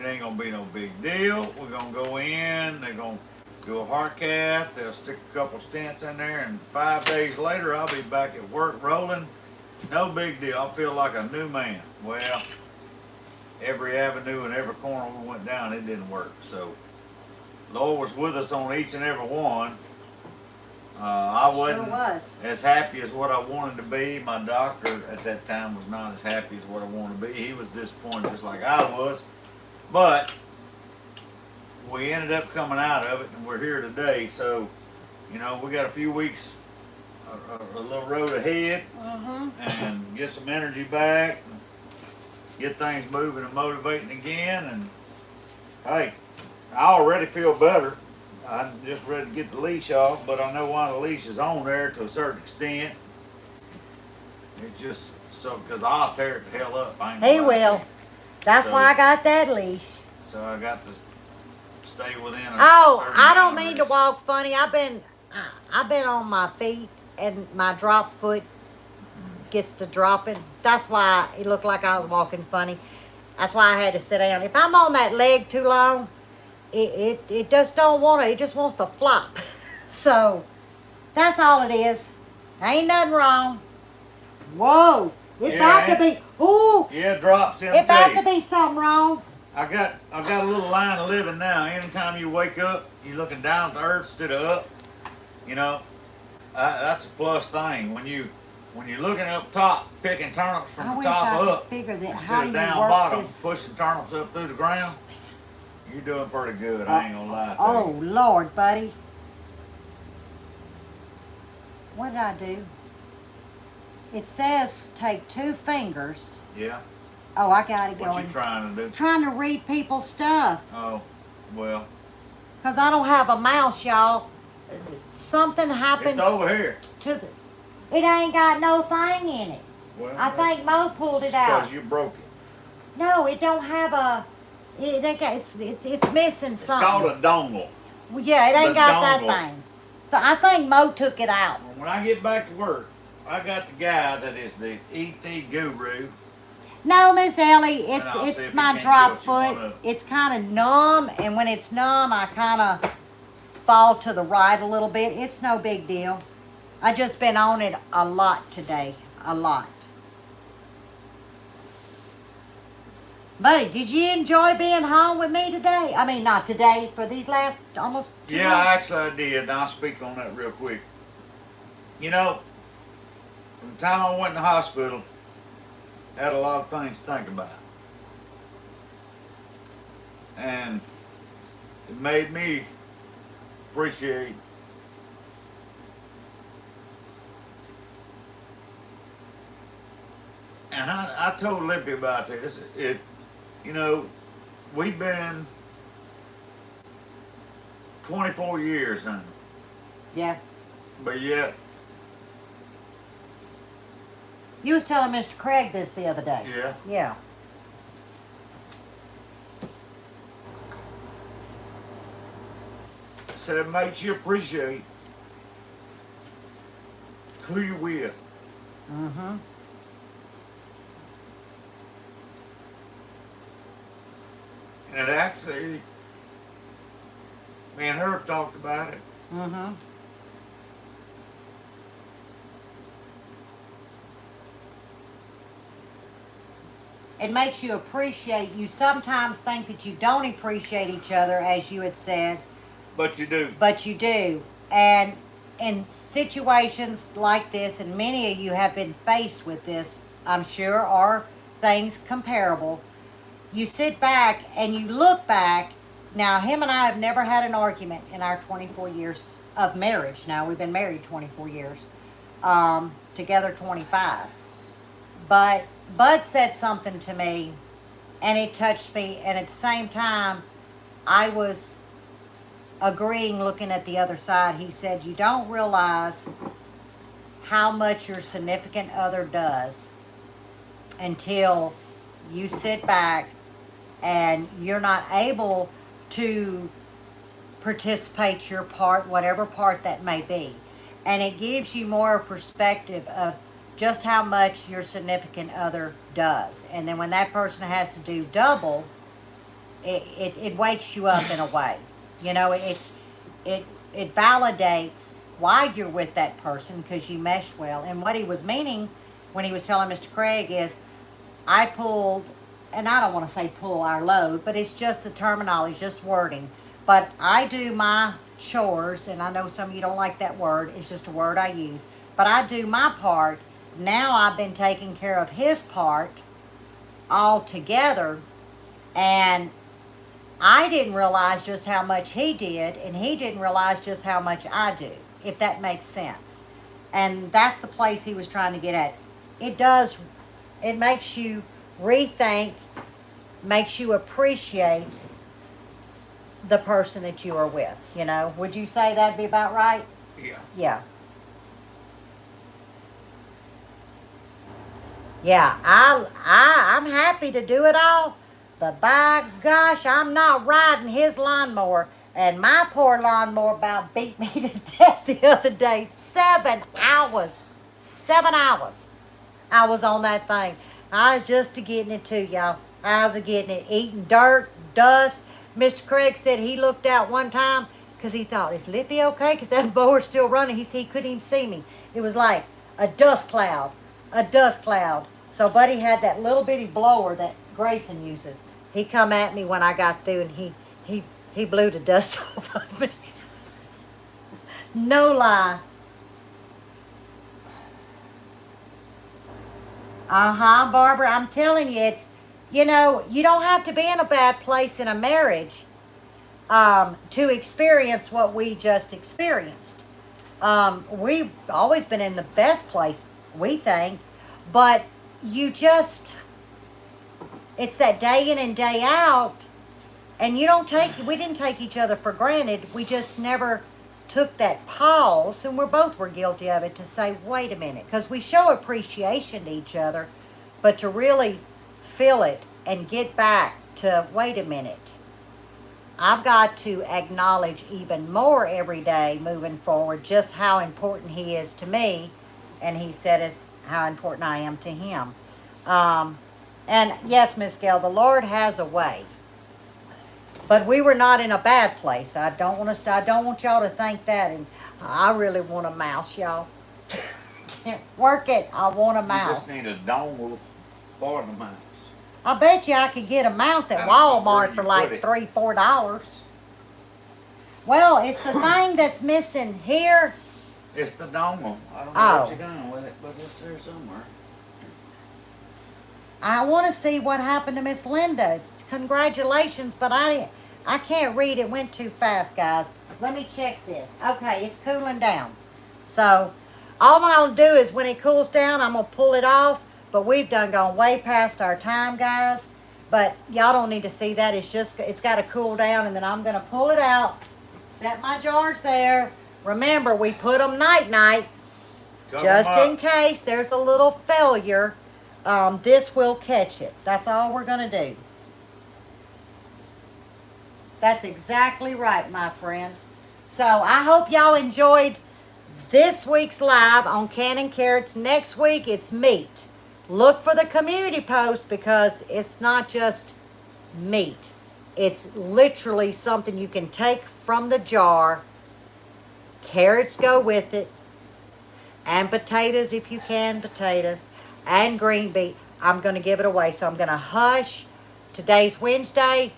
It ain't gonna be no big deal. We're gonna go in, they're gonna do a heart cath, they'll stick a couple stents in there, and 5 days later, I'll be back at work rolling. No big deal. I feel like a new man. Well, every avenue and every corner we went down, it didn't work. So, Lord was with us on each and every one. I wasn't Sure was. as happy as what I wanted to be. My doctor at that time was not as happy as what I wanted to be. He was disappointed just like I was. But we ended up coming out of it, and we're here today. So, we got a few weeks, a little road ahead, and get some energy back, and get things moving and motivating again. And hey, I already feel better. I'm just ready to get the leash off, but I know why the leash is on there to a certain extent. It's just so because I'll tear it the hell up. I ain't He gonna lie to will. you. That's So- why I got that leash. So I got to stay within a Oh, certain I don't mean to boundaries. walk funny. I've been on my feet, and my drop foot gets to dropping. That's why it looked like I was walking funny. That's why I had to sit down. If I'm on that leg too long, it just don't want to. It just wants to flop. So that's all it is. Ain't nothing wrong. Whoa! It about to be. Ooh! Yeah, drops in It about to tape. be something wrong. I got a little line of living now. Anytime you wake up, you're looking down to earth instead of up. That's a plus thing. When you when you're looking up top, picking turnips I from the wish I top could up figure that. instead How do of you down work bottom, this? pushing turnips up through the ground, you're doing pretty good. I ain't gonna lie to Oh, you. Lord, buddy. What did I do? It says take 2 fingers. Yeah. Oh, I got it What going. you trying to do? Trying to read people's stuff. Oh, well, Because I don't have a mouse, y'all. Something happened it's over here. to the... It ain't got no thing in it. Well, I think Mo pulled it out. because you broke it. No, it don't have a... It ain't got, it's missing It's something. called a dongle. Well, yeah, it ain't the got dongle. that thing. So I think Mo took it out. When I get back to work, I got the guy that is the ET guru. No, Miss Ellie, And I'll see if it's he my can't drop do what you foot. wanna- It's kind of numb, and when it's numb, I kind of fall to the right a little bit. It's no big deal. I just been on it a lot today, a lot. Buddy, did you enjoy being home with me today? I mean, not today, for these last almost 2 Yeah, months. actually I did, and I'll speak on that real quick. You know, from the time I went in the hospital, I had a lot of things to think about. And it made me appreciate and I told Lippy about this. You know, we've been 24 years now, Yeah. but yet, You was telling Mr. Craig this the other day. yeah, Yeah. I said it makes you appreciate who you with. Mm-hmm. And it actually, me and her have talked about it. Mm-hmm. It makes you appreciate, you sometimes think that you don't appreciate each other, as you had said, But you do. but you do. And in situations like this, and many of you have been faced with this, I'm sure, or things comparable, you sit back and you look back. Now, him and I have never had an argument in our 24 years of marriage. Now, we've been married 24 years, together 25. But Bud said something to me, and it touched me, and at the same time, I was agreeing, looking at the other side. He said, you don't realize how much your significant other does until you sit back and you're not able to participate your part, whatever part that may be. And it gives you more perspective of just how much your significant other does. And then when that person has to do double, it wakes you up in a way. You know, it validates why you're with that person, because you meshed well. And what he was meaning when he was telling Mr. Craig is, I pulled, and I don't want to say pull our load, but it's just the terminology, just wording. But I do my chores, and I know some of you don't like that word. It's just a word I use. But I do my part. Now I've been taking care of his part all together, and I didn't realize just how much he did, and he didn't realize just how much I do, if that makes sense. And that's the place he was trying to get at. It makes you rethink, makes you appreciate the person that you are with, you know. Would you say that'd be about right? Yeah. Yeah. Yeah, I'm happy to do it all, but by gosh, I'm not riding his lawnmower. And my poor lawnmower about beat me to death the other day. 7 hours. 7 hours. I was on that thing. I was just getting it too, y'all. I was getting it, eating dirt, dust. Mr. Craig said he looked out one time because he thought, is Lippy okay? Because that mower's still running. He said he couldn't even see me. It was like a dust cloud. A dust cloud. So Buddy had that little bitty blower that Grayson uses. He come at me when I got through, and he blew the dust off of me. No lie. Barbara, I'm telling you, it's, you know, you don't have to be in a bad place in a marriage to experience what we just experienced. We've always been in the best place, we think, but you just, it's that day in and day out, and we didn't take each other for granted. We just never took that pause, and both were guilty of it, to say, wait a minute, because we show appreciation to each other, but to really feel it and get back to, wait a minute, I've got to acknowledge even more every day moving forward just how important he is to me, and he said is how important I am to him. And yes, Miss Gail, the Lord has a way. But we were not in a bad place. I don't want y'all to think that. And I really want a mouse, y'all. Can't work it. I want a mouse. You just need a dongle for the mouse. I bet you I could get a mouse at Walmart for like $3, $4. Well, it's the thing that's missing here. It's the dongle. I don't know what you're doing with it, but it's there somewhere. I want to see what happened to Miss Linda. It's congratulations, but I can't read. It went too fast, guys. Let me check this. Okay, it's cooling down. So all I'll do is when it cools down, I'm going to pull it off. But we've gone way past our time, guys. But y'all don't need to see that. It's got to cool down, and then I'm going to pull it out, set my jars there. Remember, we put them night-night, just in case there's a little failure. This will catch it. That's all we're going to do. That's exactly right, my friend. So I hope y'all enjoyed this week's live on canning carrots. Next week, it's meat. Look for the community post, because it's not just meat. It's literally something you can take from the jar. Carrots go with it. And potatoes, if you can, potatoes. And green beet. I'm going to give it away. So I'm going to hush. Today's Wednesday.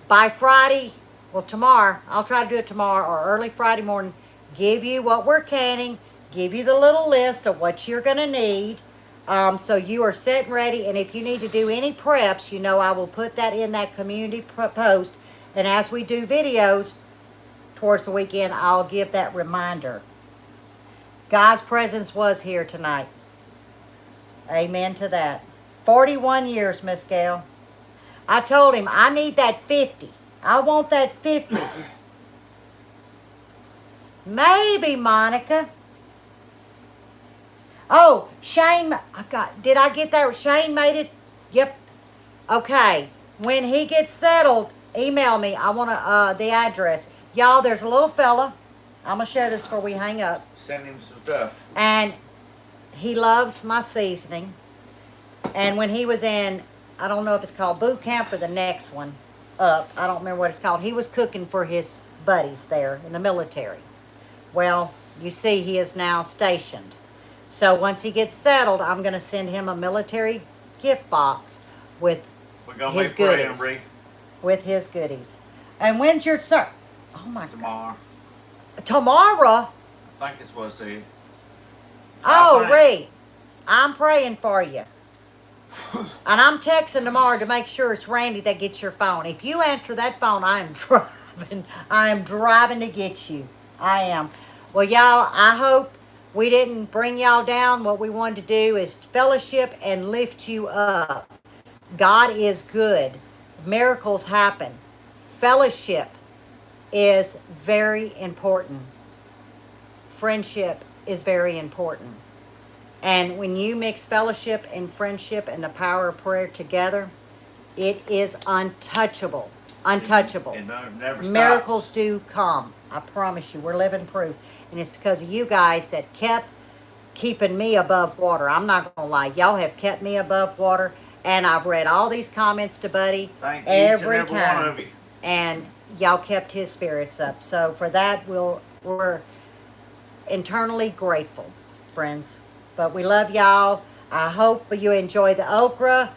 By Friday, well, tomorrow, I'll try to do it tomorrow or early Friday morning. Give you what we're canning. Give you the little list of what you're going to need. So you are set and ready. And if you need to do any preps, you know I will put that in that community post. And as we do videos towards the weekend, I'll give that reminder. God's presence was here tonight. Amen to that. 41 years, Miss Gail. I told him, I need that 50. I want that 50. Maybe, Monica. Oh, Shane, did I get that? Shane made it? Yep. Okay. When he gets settled, email me. I want the address. Y'all, there's a little fella. I'm going to share this before we hang up. Send him some stuff. And he loves my seasoning. And when he was in, I don't know if it's called boot camp or the next one up. I don't remember what it's called. He was cooking for his buddies there in the military. Well, you see, he is now stationed. So once he gets settled, I'm going to send him a military gift box with his goodies. With his goodies. And when's your sir? Oh my God. Tomorrow? I think it's what I said. Oh, Ree, I'm praying for you. And I'm texting tomorrow to make sure it's Randy that gets your phone. If you answer that phone, I am driving. I am driving to get you. I am. Well, y'all, I hope we didn't bring y'all down. What we wanted to do is fellowship and lift you up. God is good. Miracles happen. Fellowship is very important. Friendship is very important. And when you mix fellowship and friendship and the power of prayer together, it is untouchable. Untouchable. It never stops. Miracles do come. I promise you. We're living proof. And it's because of you guys that kept keeping me above water. I'm not going to lie. Y'all have kept me above water. And I've read all these comments to Buddy every time. One of you. And y'all kept his spirits up. So for that, we're internally grateful, friends. But we love y'all. I hope you enjoy the okra.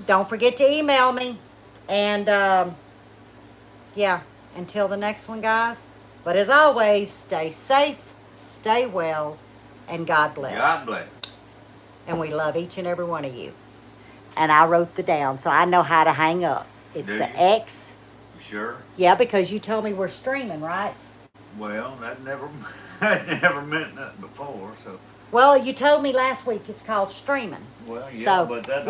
Don't forget to email me. And, yeah, until the next one, guys. But as always, stay safe, stay well, and God bless. God bless. and we love each and every one of you. And I wrote the down, so I know how to hang up. It's Do the you? X. You sure? Yeah, because you told me we're streaming, right? Well, that never, that never meant nothing before. So, Well, you told me last week it's called streaming. well, yeah, So, but that